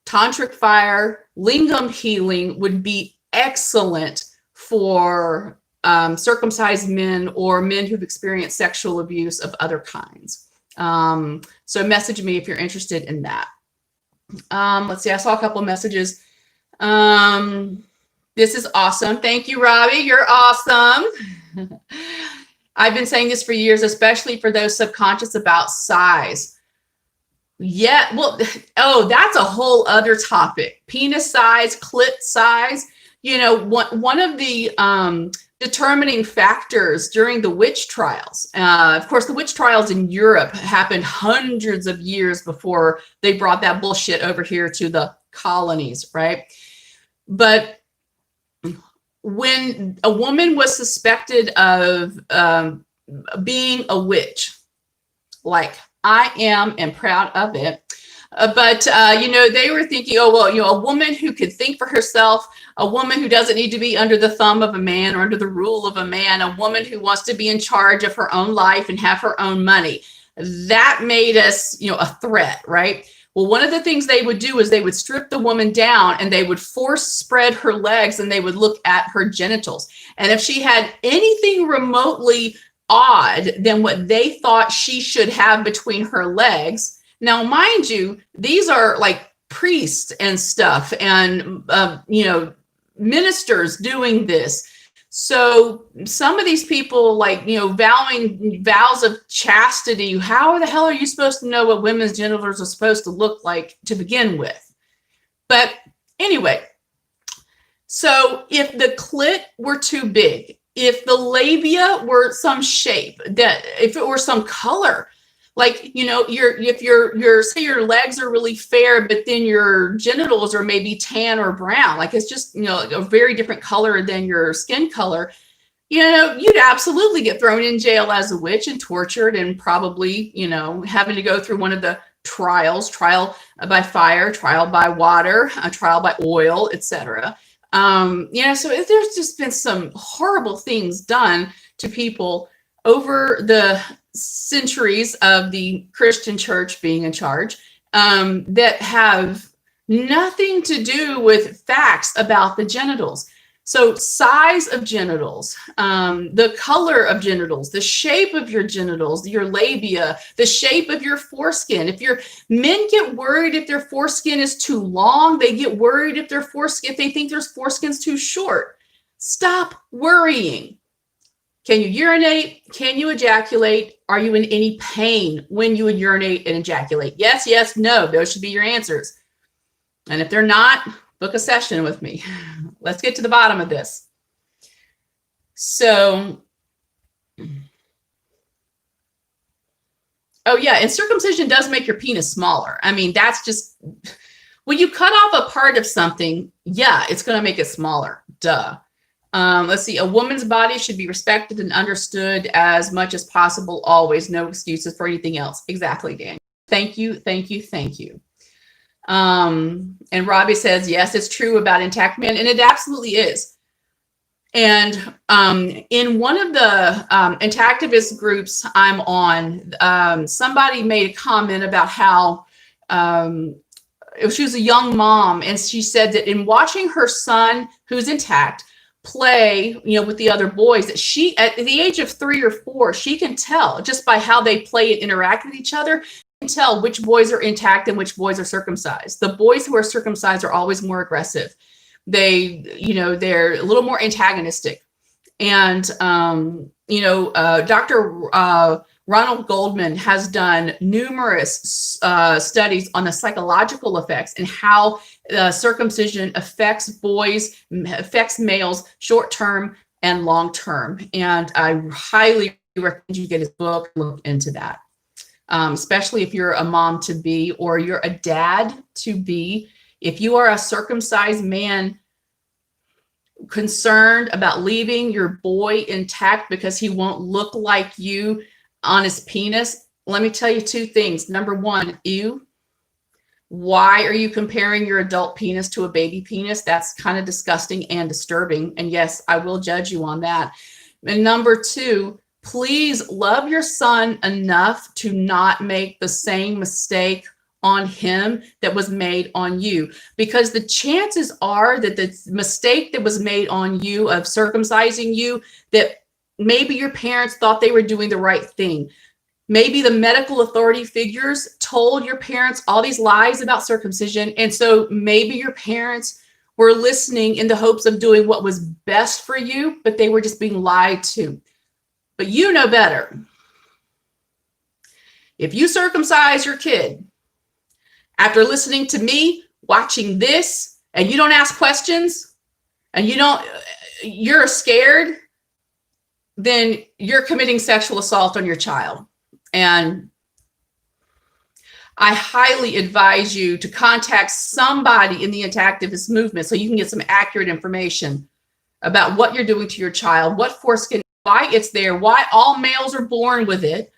tantric fire, lingam healing would be excellent for circumcised men or men who've experienced sexual abuse of other kinds. So message me if you're interested in that. Let's see, I saw a couple of messages. This is awesome. Thank you, Robbie. You're awesome. I've been saying this for years, especially for those subconscious about size. Yeah, well, that's a whole other topic. Penis size, clit size. One of the determining factors during the witch trials. Of course, the witch trials in Europe happened hundreds of years before they brought that bullshit over here to the colonies, right? But when a woman was suspected of being a witch, like I am and proud of it, but they were thinking, a woman who could think for herself, a woman who doesn't need to be under the thumb of a man or under the rule of a man, a woman who wants to be in charge of her own life and have her own money. That made us, a threat, right? Well, one of the things they would do is they would strip the woman down and they would force spread her legs and they would look at her genitals. And if she had anything remotely odd than what they thought she should have between her legs. Now, mind you, these are like priests and stuff and, ministers doing this. So some of these people vowing vows of chastity, how the hell are you supposed to know what women's genitals are supposed to look like to begin with? But anyway, so if the clit were too big if the labia were some shape, that if it were some color, like, you know, if your say your legs are really fair, but then your genitals are maybe tan or brown, like it's just, you know, a very different color than your skin color, you know, you'd absolutely get thrown in jail as a witch and tortured and probably, you know, having to go through one of the trials, trial by fire, trial by water, a trial by oil, etc. You know, so there's just been some horrible things done to people over the centuries of the Christian church being in charge, that have nothing to do with facts about the genitals. So size of genitals, the color of genitals, the shape of your genitals, your labia, the shape of your foreskin. Men get worried if their foreskin is too long, they get worried if if they think their foreskin's too short. Stop worrying. Can you urinate? Can you ejaculate? Are you in any pain when you would urinate and ejaculate? Yes, yes, no. Those should be your answers. And if they're not, book a session with me. Let's get to the bottom of this. So, oh yeah, and circumcision does make your penis smaller. I mean, that's just, when you cut off a part of something, yeah, it's going to make it smaller. Duh. Let's see. A woman's body should be respected and understood as much as possible. Always. No excuses for anything else. Exactly, Dan. Thank you. Thank you. Thank you. And Robbie says, yes, it's true about intact men. And it absolutely is. And in one of the intactivist groups I'm on, somebody made a comment about how she was a young mom. And she said that in watching her son, who's intact, play, you know, with the other boys, that she, at the age of 3 or 4, she can tell just by how they play and interact with each other, can tell which boys are intact and which boys are circumcised. The boys who are circumcised are always more aggressive. They, you know, they're a little more antagonistic. And, you know, Dr. Ronald Goldman has done numerous studies on the psychological effects and how circumcision affects boys, affects males, short-term and long-term. And I highly recommend you get his book, look into that. Especially if you're a mom to be, or you're a dad to be. If you are a circumcised man concerned about leaving your boy intact because he won't look like you on his penis, let me tell you 2 things. Number 1, ew. Why are you comparing your adult penis to a baby penis? That's kind of disgusting and disturbing. And yes, I will judge you on that. And number 2, please love your son enough to not make the same mistake on him that was made on you, because the chances are that the mistake that was made on you of circumcising you, that maybe your parents thought they were doing the right thing. Maybe the medical authority figures told your parents all these lies about circumcision. And so maybe your parents were listening in the hopes of doing what was best for you, but they were just being lied to. But you know better. If you circumcise your kid after listening to me, watching this, and you don't ask questions, and you're scared, then you're committing sexual assault on your child. And I highly advise you to contact somebody in the Intactivist movement so you can get some accurate information about what you're doing to your child, what foreskin, why it's there, why all males are born with it.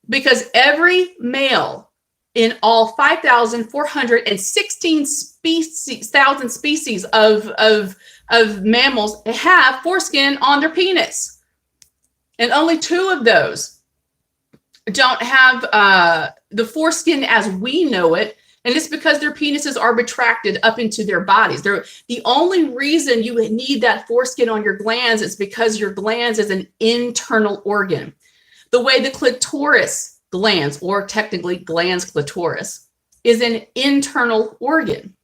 Because every male in all 5,416 species of mammals have foreskin on their penis. And only 2 of those don't have the foreskin as we know it. And it's because their penises are retracted up into their bodies. The only reason you need that foreskin on your glands is because your glands is an internal organ. The way the clitoris glands, or technically glans clitoris, is an internal organ.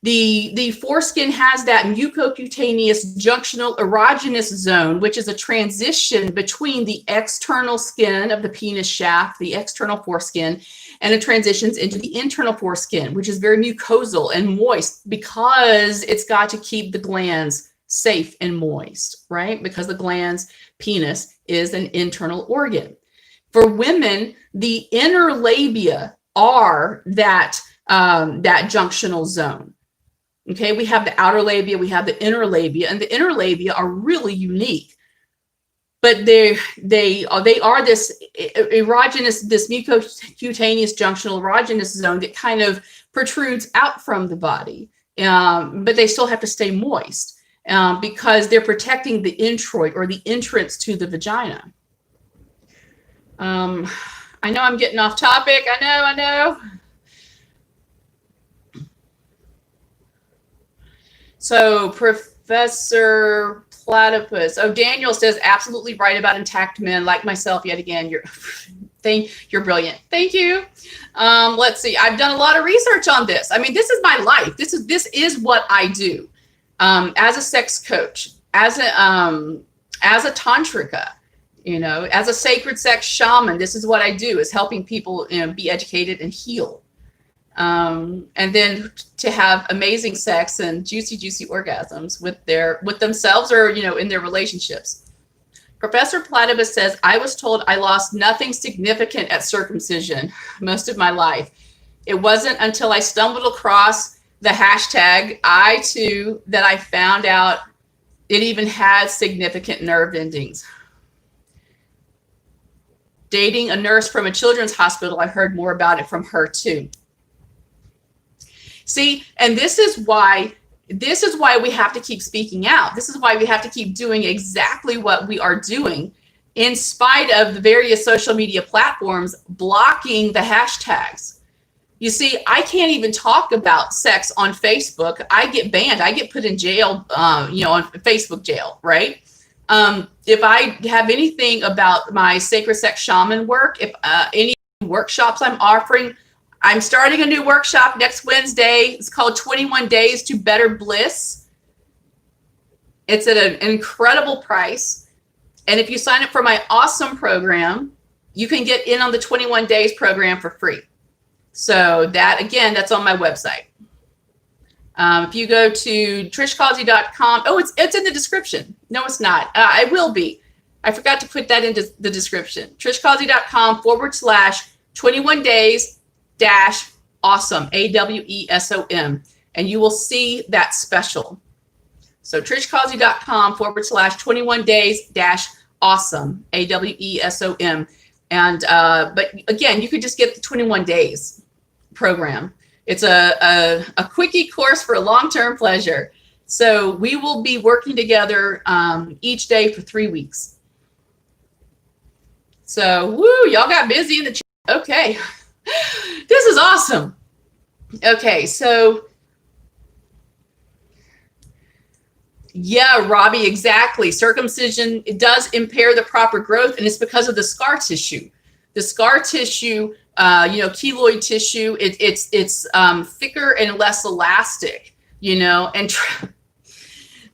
The foreskin has that mucocutaneous junctional erogenous zone, which is a transition between the external skin of the penis shaft, the external foreskin, and it transitions into the internal foreskin, which is very mucosal and moist because it's got to keep the glands safe and moist, right? Because the glans, penis is an internal organ. For women, the inner labia are that junctional zone. Okay, we have the outer labia, we have the inner labia, and the inner labia are really unique. But they are this erogenous, this mucocutaneous junctional erogenous zone that kind of protrudes out from the body, but they still have to stay moist because they're protecting the introit, or the entrance to the vagina. I know I'm getting off topic. I know. So Professor Platypus. Oh, Daniel says absolutely right about intact men like myself. Yet again, you're brilliant. Thank you. Let's see. I've done a lot of research on this. I mean, this is my life. This is what I do as a sex coach, as a tantrika, as a sacred sex shaman. This is what I do, is helping people be educated and heal. And then to have amazing sex and juicy orgasms with themselves, or, in their relationships. Professor Platypus says, I was told I lost nothing significant at circumcision most of my life. It wasn't until I stumbled across the hashtag #I2 that I found out it even had significant nerve endings. Dating a nurse from a children's hospital, I heard more about it from her too. See, and this is why we have to keep speaking out. This is why we have to keep doing exactly what we are doing, in spite of the various social media platforms blocking the hashtags. You see, I can't even talk about sex on Facebook. I get banned. I get put in jail, on Facebook jail, right? If I have anything about my sacred sex shaman work, if any workshops I'm offering, I'm starting a new workshop next Wednesday. It's called 21 Days to Better Bliss. It's at an incredible price. And if you sign up for my awesome program, you can get in on the 21 days program for free. So that, again, that's on my website. If you go to trishcausey.com, oh, it's in the description. No, it's not. It will be. I forgot to put that into the description. trishcausey.com/21 days -awesome, AWESOM, and you will see that special. So trishcausey.com/21 days -awesome, AWESOM. And but again, you could just get the 21 days program. It's a quickie course for long-term pleasure. So we will be working together each day for 3 weeks. So woo, y'all got busy in the chat. Okay. This is awesome. Okay, so yeah, Robbie, exactly. Circumcision, it does impair the proper growth, and it's because of the scar tissue. The scar tissue, keloid tissue, it's thicker and less elastic, and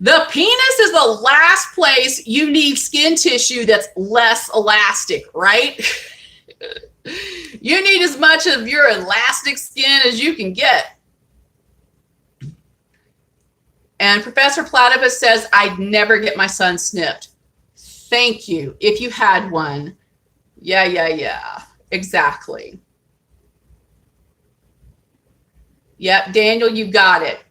the penis is the last place you need skin tissue that's less elastic, right? You need as much of your elastic skin as you can get. And Professor Platypus says, I'd never get my son snipped. Thank you. If you had one. Yeah. Exactly. Yep, Daniel, you got it.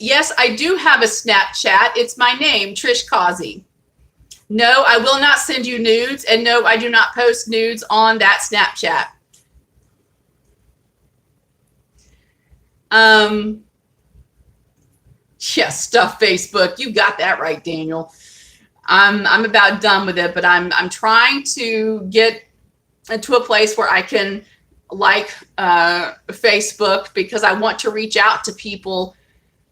Yes, I do have a Snapchat. It's my name, Trish Causey. No, I will not send you nudes, and no, I do not post nudes on that Snapchat. Yes, stuff Facebook. You got that right, Daniel. I'm about done with it, but I'm trying to get to a place where I can like Facebook, because I want to reach out to people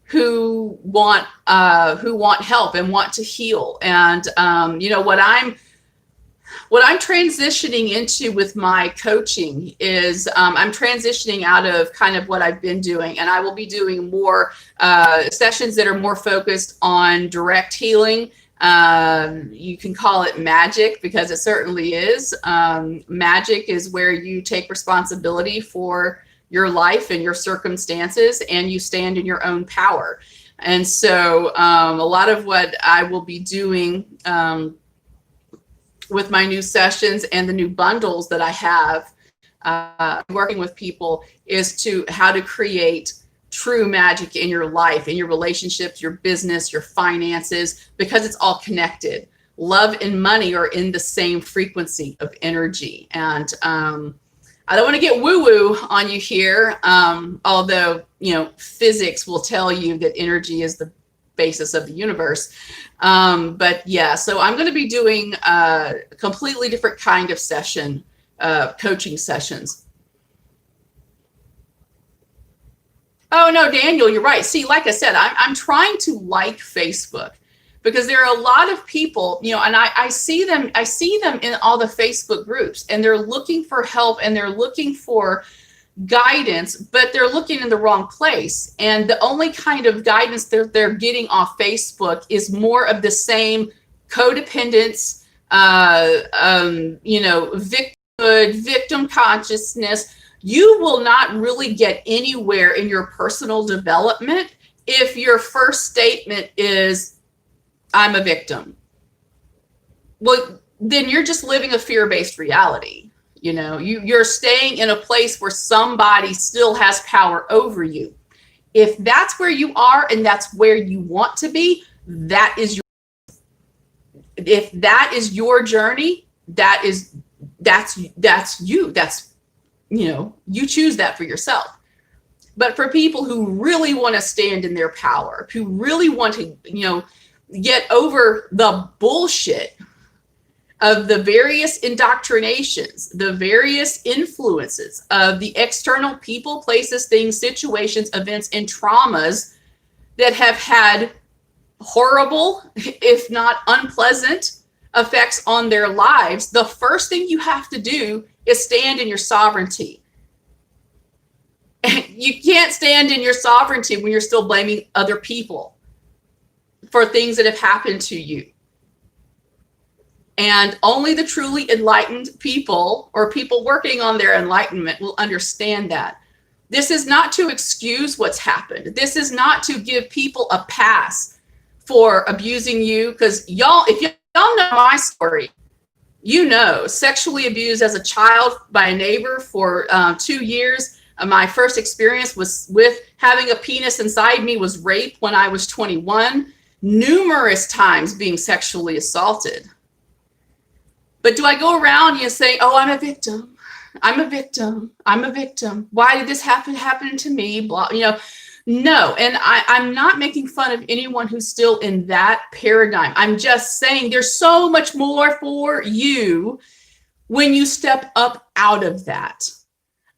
who want help and want to heal. And what I'm transitioning into with my coaching is I'm transitioning out of kind of what I've been doing, and I will be doing more sessions that are more focused on direct healing. You can call it magic, because it certainly is. Magic is where you take responsibility for your life and your circumstances, and you stand in your own power. And so a lot of what I will be doing with my new sessions and the new bundles that I have, working with people, is to how to create true magic in your life, in your relationships, your business, your finances, because it's all connected. Love and money are in the same frequency of energy. And I don't want to get woo-woo on you here, although, you know, physics will tell you that energy is the basis of the universe. But yeah, so I'm going to be doing a completely different kind of session, coaching sessions. Oh no, Daniel, you're right. See, like I said, I'm trying to like Facebook, because there are a lot of people, you know, and I see them in all the Facebook groups, and they're looking for help and they're looking for guidance, but they're looking in the wrong place. And the only kind of guidance they're getting off Facebook is more of the same codependence, you know, victimhood, victim consciousness. You will not really get anywhere in your personal development if your first statement is, I'm a victim. Well, then you're just living a fear-based reality. You know, you're staying in a place where somebody still has power over you. If that's where you are and that's where you want to be, that is your, if that is your journey, that's you. That's, you know, you choose that for yourself. But for people who really want to stand in their power, who really want to, you know, get over the bullshit of the various indoctrinations, the various influences of the external people, places, things, situations, events, and traumas that have had horrible, if not unpleasant, effects on their lives, the first thing you have to do is stand in your sovereignty. You can't stand in your sovereignty when you're still blaming other people for things that have happened to you. And only the truly enlightened people, or people working on their enlightenment, will understand that. This is not to excuse what's happened. This is not to give people a pass for abusing you, because y'all, if y'all know my story, you know, sexually abused as a child by a neighbor for 2 years. My first experience was with having a penis inside me was rape when I was 21. Numerous times being sexually assaulted. But do I go around and say, oh, I'm a victim. I'm a victim. I'm a victim. Why did this happen to me? Blah, you know, no. And I'm not making fun of anyone who's still in that paradigm. I'm just saying there's so much more for you when you step up out of that.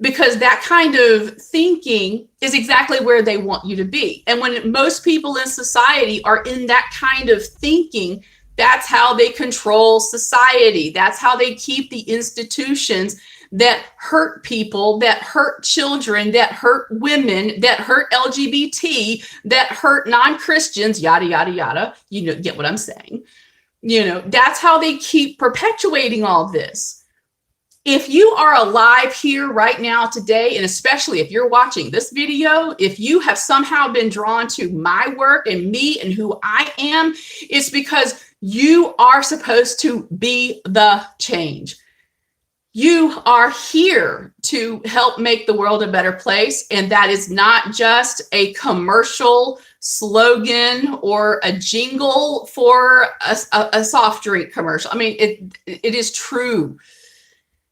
Because that kind of thinking is exactly where they want you to be. And when most people in society are in that kind of thinking, that's how they control society. That's how they keep the institutions that hurt people, that hurt children, that hurt women, that hurt LGBT, that hurt non-Christians, yada, yada, yada. You know, get what I'm saying? You know, that's how they keep perpetuating all this. If you are alive here right now today, and especially if you're watching this video, if you have somehow been drawn to my work and me and who I am, it's because you are supposed to be the change. You are here to help make the world a better place. And that is not just a commercial slogan or a jingle for a soft drink commercial. I mean, it is true.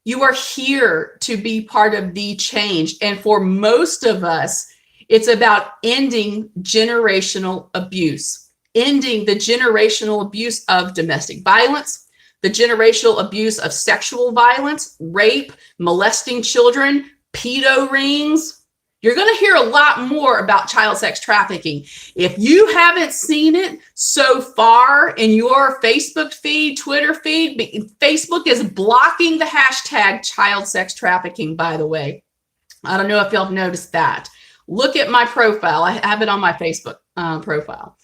You are here to be part of the change. And for most of us, it's about ending generational abuse, ending the generational abuse of domestic violence, the generational abuse of sexual violence, rape, molesting children, pedo rings. You're going to hear a lot more about child sex trafficking. If you haven't seen it so far in your Facebook feed, Twitter feed, Facebook is blocking the hashtag child sex trafficking, by the way. I don't know if y'all have noticed that. Look at my profile. I have it on my Facebook profile.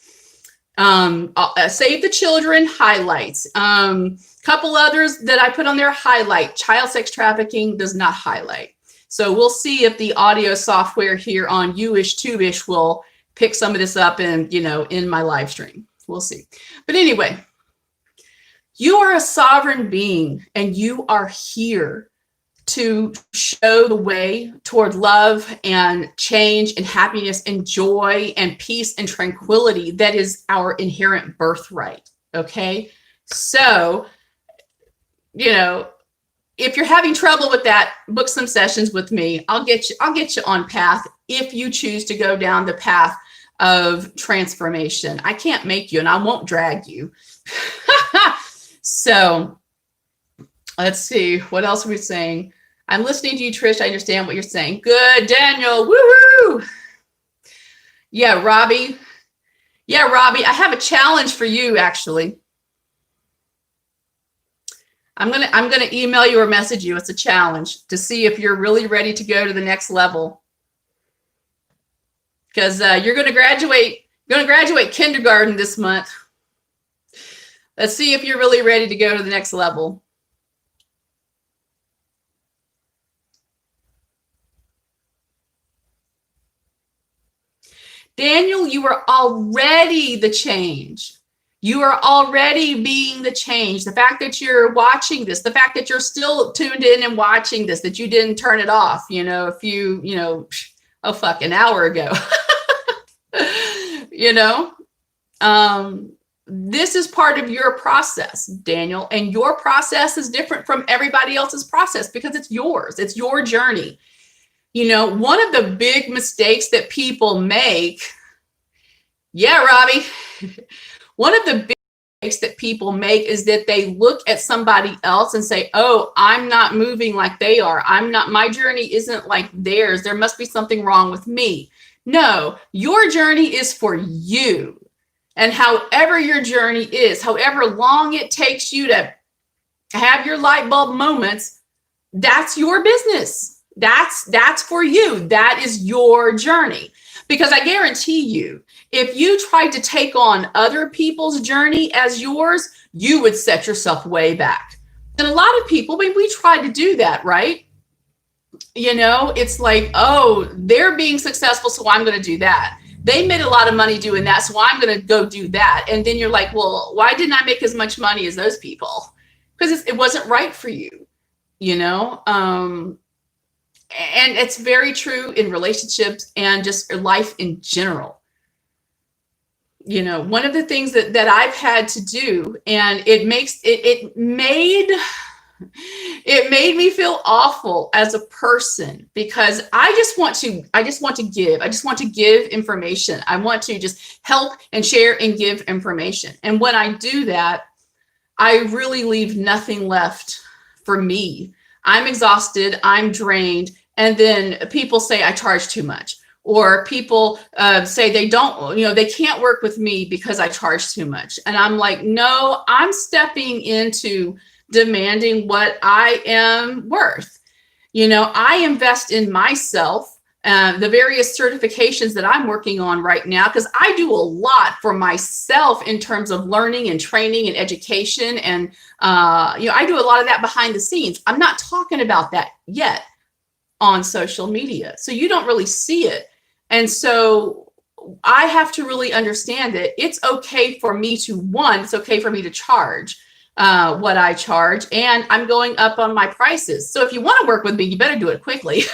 Save the Children highlights. Couple others that I put on there highlight. Child sex trafficking does not highlight. So we'll see if the audio software here on YouIsh, TwoIsh will pick some of this up in, in my live stream. We'll see. But anyway, you are a sovereign being, and you are here to show the way toward love and change and happiness and joy and peace and tranquility that is our inherent birthright. Okay. So, if you're having trouble with that, book some sessions with me. I'll get you on path if you choose to go down the path of transformation. I can't make you, and I won't drag you. So let's see. What else are we saying? I'm listening to you, Trish. I understand what you're saying. Good, Daniel. Woo-hoo. Yeah, Robbie. I have a challenge for you, actually. I'm gonna email you or message you. It's a challenge to see if you're really ready to go to the next level. Because you're gonna graduate kindergarten this month. Let's see if you're really ready to go to the next level. Daniel, you are already the change. You are already being the change. The fact that you're watching this, the fact that you're still tuned in and watching this, that you didn't turn it off, an hour ago. This is part of your process, Daniel, and your process is different from everybody else's process because it's yours. It's your journey. One of the big mistakes that people make, yeah, Robbie, one of the big mistakes that people make is that they look at somebody else and say, oh, I'm not moving like they are. My journey isn't like theirs. There must be something wrong with me. No, your journey is for you. And however your journey is, however long it takes you to have your light bulb moments, that's your business. That's for you. That is your journey. Because I guarantee you, if you tried to take on other people's journey as yours, you would set yourself way back. And a lot of people, we try to do that, right? It's like, oh, they're being successful, so I'm going to do that. They made a lot of money doing that, so I'm going to go do that. And then you're like, well, why didn't I make as much money as those people? Because it wasn't right for you, And it's very true in relationships and just life in general. One of the things that I've had to do, and it made me feel awful as a person because I just want to give information. I want to just help and share and give information. And when I do that, I really leave nothing left for me. I'm exhausted, I'm drained. And then people say I charge too much, or people say they can't work with me because I charge too much. And I'm like, no, I'm stepping into demanding what I am worth. I invest in myself, the various certifications that I'm working on right now, because I do a lot for myself in terms of learning and training and education. And, I do a lot of that behind the scenes. I'm not talking about that yet on social media. So you don't really see it. And so I have to really understand that it's okay for me to charge what I charge, and I'm going up on my prices. So if you want to work with me, you better do it quickly.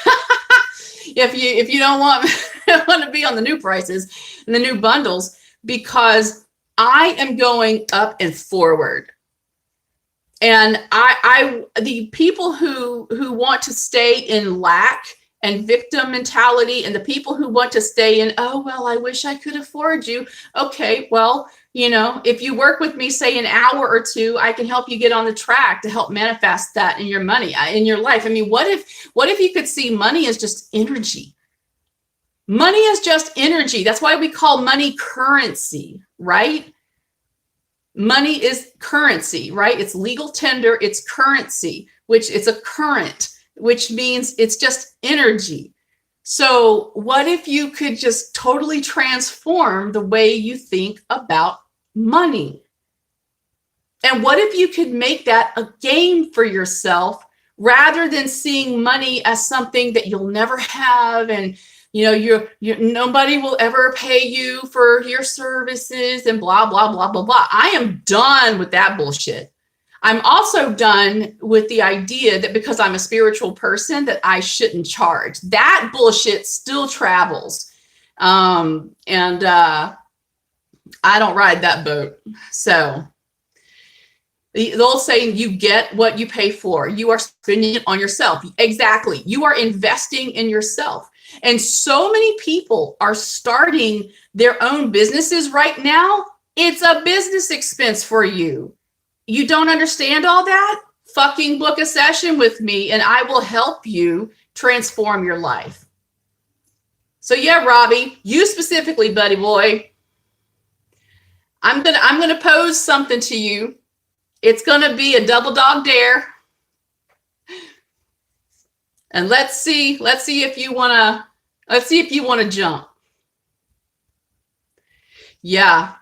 If you don't want to be on the new prices and the new bundles, because I am going up and forward. And the people who want to stay in lack and victim mentality, and the people who want to stay in, oh, well, I wish I could afford you. Okay, well, if you work with me, say an hour or two, I can help you get on the track to help manifest that in your money, in your life. I mean, what if you could see money as just energy? Money is just energy. That's why we call money currency, right? Money is currency, right? It's legal tender, it's currency, which it's a current, which means it's just energy. So what if you could just totally transform the way you think about money? And what if you could make that a game for yourself rather than seeing money as something that you'll never have and You know, nobody will ever pay you for your services and blah, blah, blah, blah, blah. I am done with that bullshit. I'm also done with the idea that because I'm a spiritual person that I shouldn't charge. That bullshit still travels. I don't ride that boat. So the old saying, you get what you pay for. You are spending it on yourself. Exactly. You are investing in yourself. And so many people are starting their own businesses right now. It's a business expense for you. You don't understand all that? Fucking book a session with me and I will help you transform your life. So yeah, Robbie, you specifically, buddy boy, I'm gonna pose something to you. It's gonna be a double dog dare. And let's see if you wanna jump. Yeah.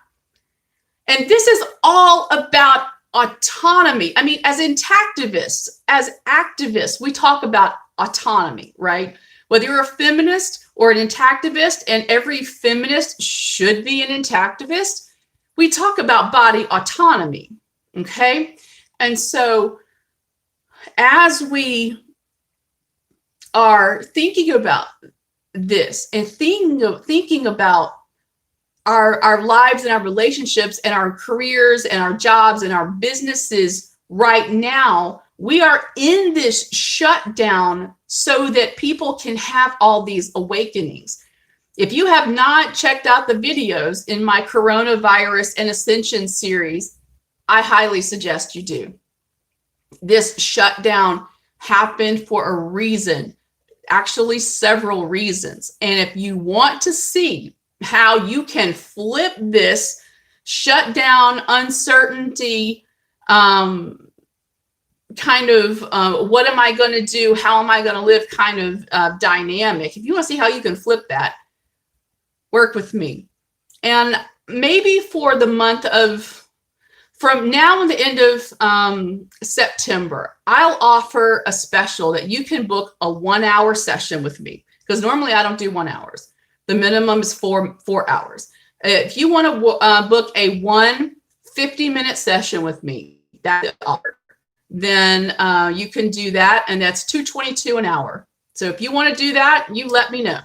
And this is all about autonomy. I mean, as intactivists, as activists, we talk about autonomy, right? Whether you're a feminist or an intactivist, and every feminist should be an intactivist, we talk about body autonomy, okay? And so as we are thinking about this and thinking about our lives and our relationships and our careers and our jobs and our businesses right now, we are in this shutdown so that people can have all these awakenings. If you have not checked out the videos in my Coronavirus and Ascension series, I highly suggest you do. This shutdown happened for a reason, actually several reasons. And if you want to see how you can flip this shutdown, uncertainty, kind of what am I going to do? How am I going to live kind of dynamic? If you want to see how you can flip that, work with me. And maybe for the month of, from now and the end of September, I'll offer a special that you can book a 1 hour session with me, because normally I don't do 1 hour. The minimum is 4 hours. If you want to book a 50-minute session with me, that's offer, then you can do that, and that's $222 an hour. So if you want to do that, you let me know,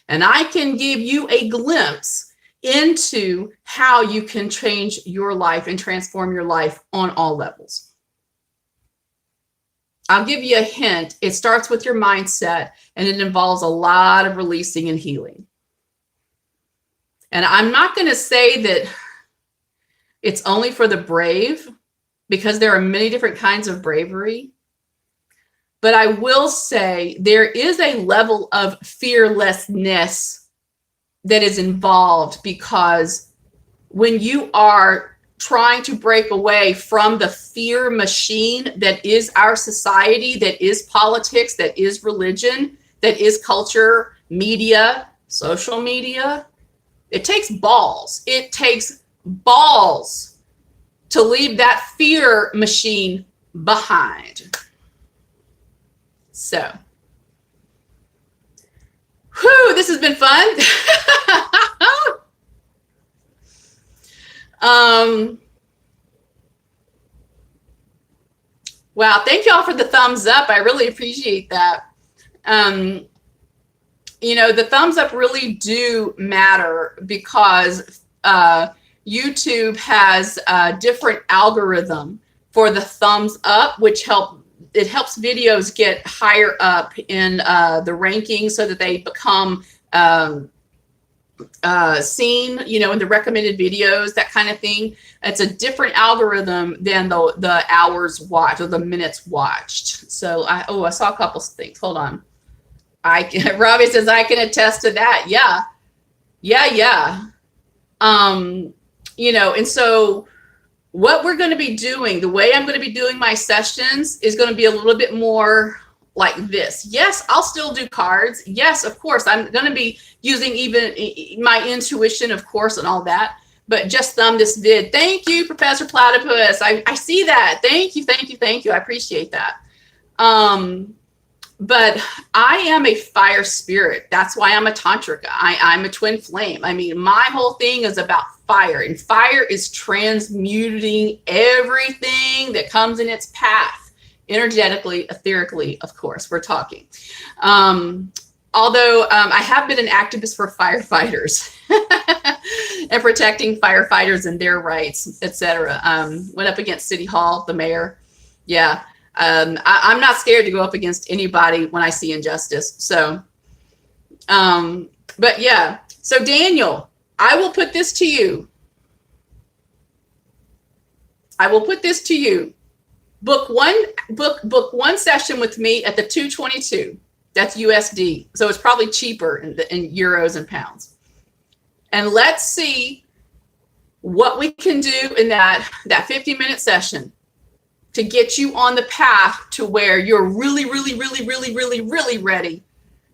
and I can give you a glimpse into how you can change your life and transform your life on all levels. I'll give you a hint. It starts with your mindset, and it involves a lot of releasing and healing. And I'm not going to say that it's only for the brave, because there are many different kinds of bravery. But I will say there is a level of fearlessness that is involved, because when you are trying to break away from the fear machine that is our society, that is politics, that is religion, that is culture, media, social media, it takes balls. It takes balls to leave that fear machine behind. So, whew, this has been fun. Wow, thank y'all for the thumbs up. I really appreciate that. You know, the thumbs up really do matter, because YouTube has a different algorithm for the thumbs up, which helps videos get higher up in the rankings, so that they become seen, you know, in the recommended videos, that kind of thing. It's a different algorithm than the hours watched or the minutes watched. So I saw a couple things. Hold on. Robbie says I can attest to that. Yeah. You know, and so what we're going to be doing, the way I'm going to be doing my sessions is going to be a little bit more like this. Yes, I'll still do cards. Yes, of course, I'm going to be using even my intuition, of course, and all that. But just thumb this vid. Thank you, Professor Platypus. I see that. Thank you. I appreciate that. But I am a fire spirit. That's why I'm a tantrika. I'm a twin flame. I mean, my whole thing is about fire, and fire is transmuting everything that comes in its path, energetically, etherically, of course, we're talking. Although I have been an activist for firefighters and protecting firefighters and their rights, etc. Went up against City Hall, the mayor. Yeah. I'm not scared to go up against anybody when I see injustice. So, but yeah. So Daniel, I will put this to you. I will put this to you. Book one session with me at the 222. That's USD. So it's probably cheaper in euros and pounds. And let's see what we can do in that 50-minute session to get you on the path to where you're really, really, really, really, really, really ready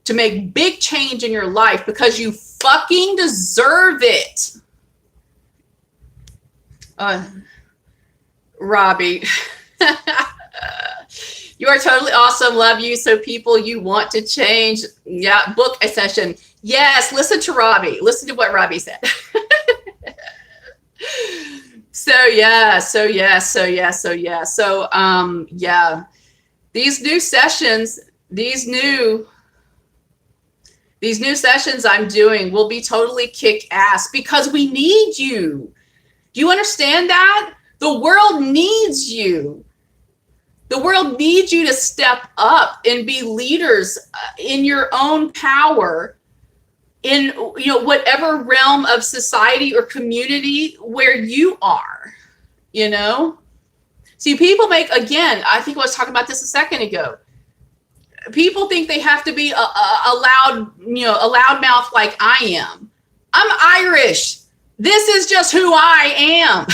to make big change in your life, because you fucking deserve it. Robbie, you are totally awesome. Love you. So people you want to change. Yeah. Book a session. Yes. Listen to Robbie. Listen to what Robbie said. Yeah. These new sessions, these new sessions I'm doing will be totally kick ass, because we need you. Do you understand that? The world needs you. The world needs you to step up and be leaders in your own power, in whatever realm of society or community where you are. See, people again, I think I was talking about this a second ago. People think they have to be a loudmouth like I am. I'm Irish. This is just who I am.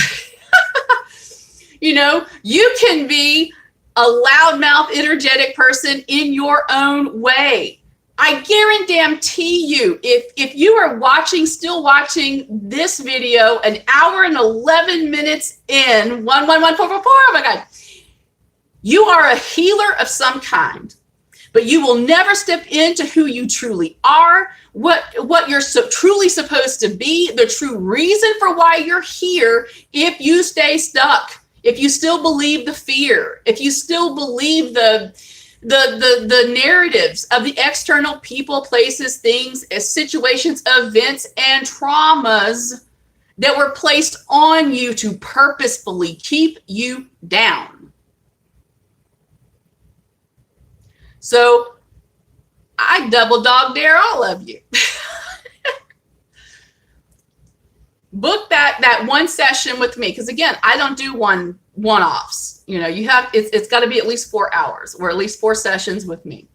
You can be a loudmouth, energetic person in your own way. I guarantee you, if you are still watching this video, an hour and 11 minutes in, 111444, oh my God, you are a healer of some kind, but you will never step into who you truly are, what you're truly supposed to be, the true reason for why you're here, if you stay stuck. If you still believe the fear, if you still believe the narratives of the external people, places, things, situations, events, and traumas that were placed on you to purposefully keep you down. So I double dog dare all of you. Book that one session with me, because again, I don't do one-offs. It's got to be at least 4 hours or at least 4 sessions with me.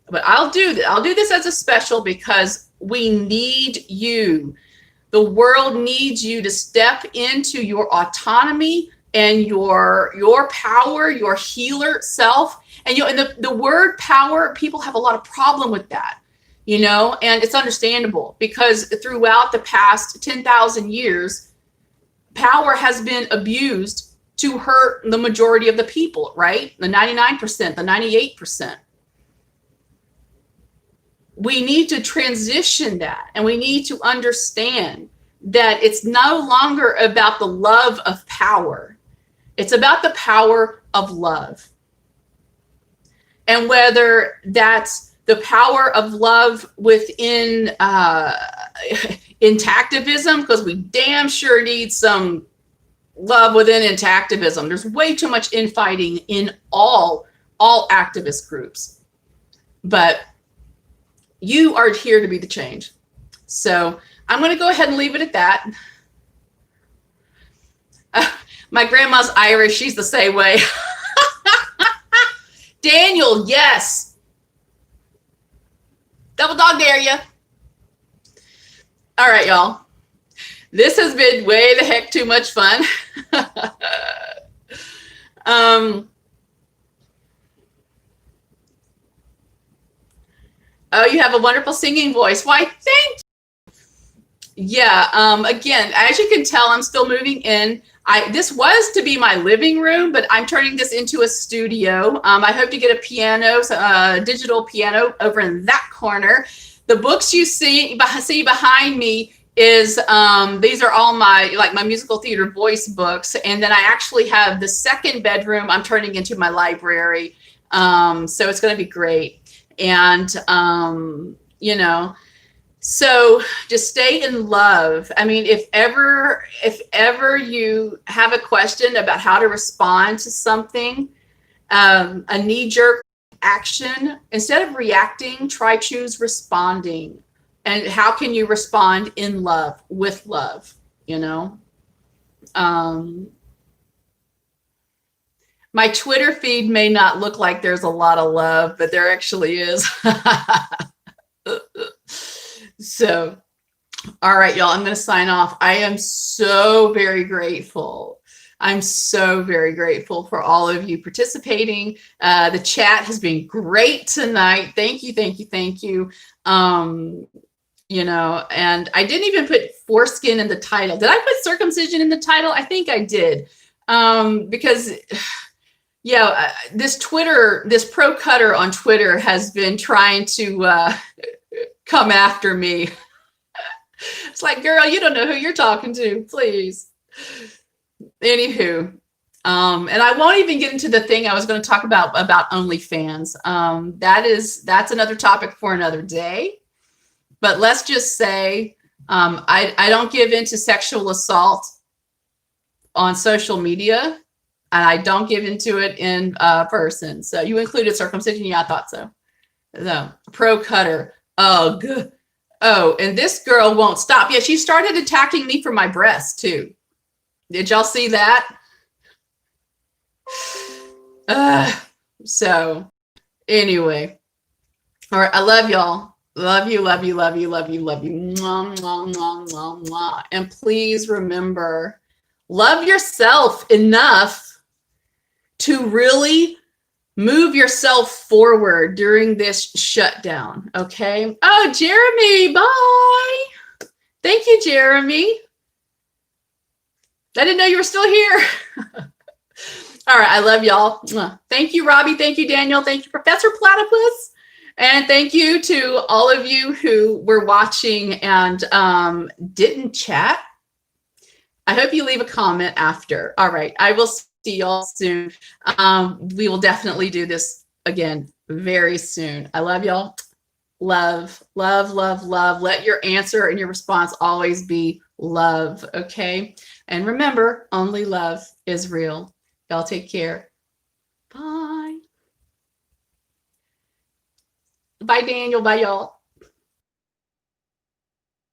But I'll do this as a special, because we need you. The world needs you to step into your autonomy and your power, your healer self. And the word power, people have a lot of problem with that. And it's understandable, because throughout the past 10,000 years, power has been abused to hurt the majority of the people, right? The 99%, the 98%. We need to transition that, and we need to understand that it's no longer about the love of power. It's about the power of love. And whether that's the power of love within Intactivism, because we damn sure need some love within Intactivism. There's way too much infighting in all activist groups. But you are here to be the change. So I'm going to go ahead and leave it at that. My grandma's Irish. She's the same way. Daniel, yes. Double dog dare you. All right, y'all. This has been way the heck too much fun. Oh, you have a wonderful singing voice. Why, thank you. Yeah. Again, as you can tell, I'm still moving in. This was to be my living room, but I'm turning this into a studio. I hope to get a piano, digital piano over in that corner. The books you see behind me is these are all my musical theater voice books, and then I actually have the second bedroom I'm turning into my library. So it's going to be great, and so just stay in love. I mean, if ever you have a question about how to respond to something, a knee-jerk action, instead of reacting, choose responding. And how can you respond in love, with love, my Twitter feed may not look like there's a lot of love, but there actually is. So, all right, y'all, I'm going to sign off. I am so very grateful. I'm so very grateful for all of you participating. The chat has been great tonight. Thank you, thank you, thank you. And I didn't even put foreskin in the title. Did I put circumcision in the title? I think I did. Because this pro cutter on Twitter has been trying to come after me. It's like, girl, you don't know who you're talking to, please. Anywho, and I won't even get into the thing I was going to talk about OnlyFans. That's another topic for another day. But let's just say I don't give into sexual assault on social media, and I don't give into it in person. So you included circumcision? Yeah, I thought so. The pro cutter. Ugh. Oh, and this girl won't stop. Yeah, she started attacking me for my breasts too. Did y'all see that? So anyway, all right. I love y'all. Love you, love you, love you, love you, love you. Mwah, mwah, mwah, mwah, mwah. And please remember, love yourself enough to really move yourself forward during this shutdown. Okay. Oh, Jeremy, bye. Thank you, Jeremy. I didn't know you were still here. All right. I love y'all. Thank you, Robbie. Thank you, Daniel. Thank you, Professor Platypus. And thank you to all of you who were watching and didn't chat. I hope you leave a comment after. All right. I will see y'all soon. We will definitely do this again very soon. I love y'all. Love, love, love, love. Let your answer and your response always be love. Okay. And remember, only love is real. Y'all take care. Bye. Bye, Daniel. Bye, y'all.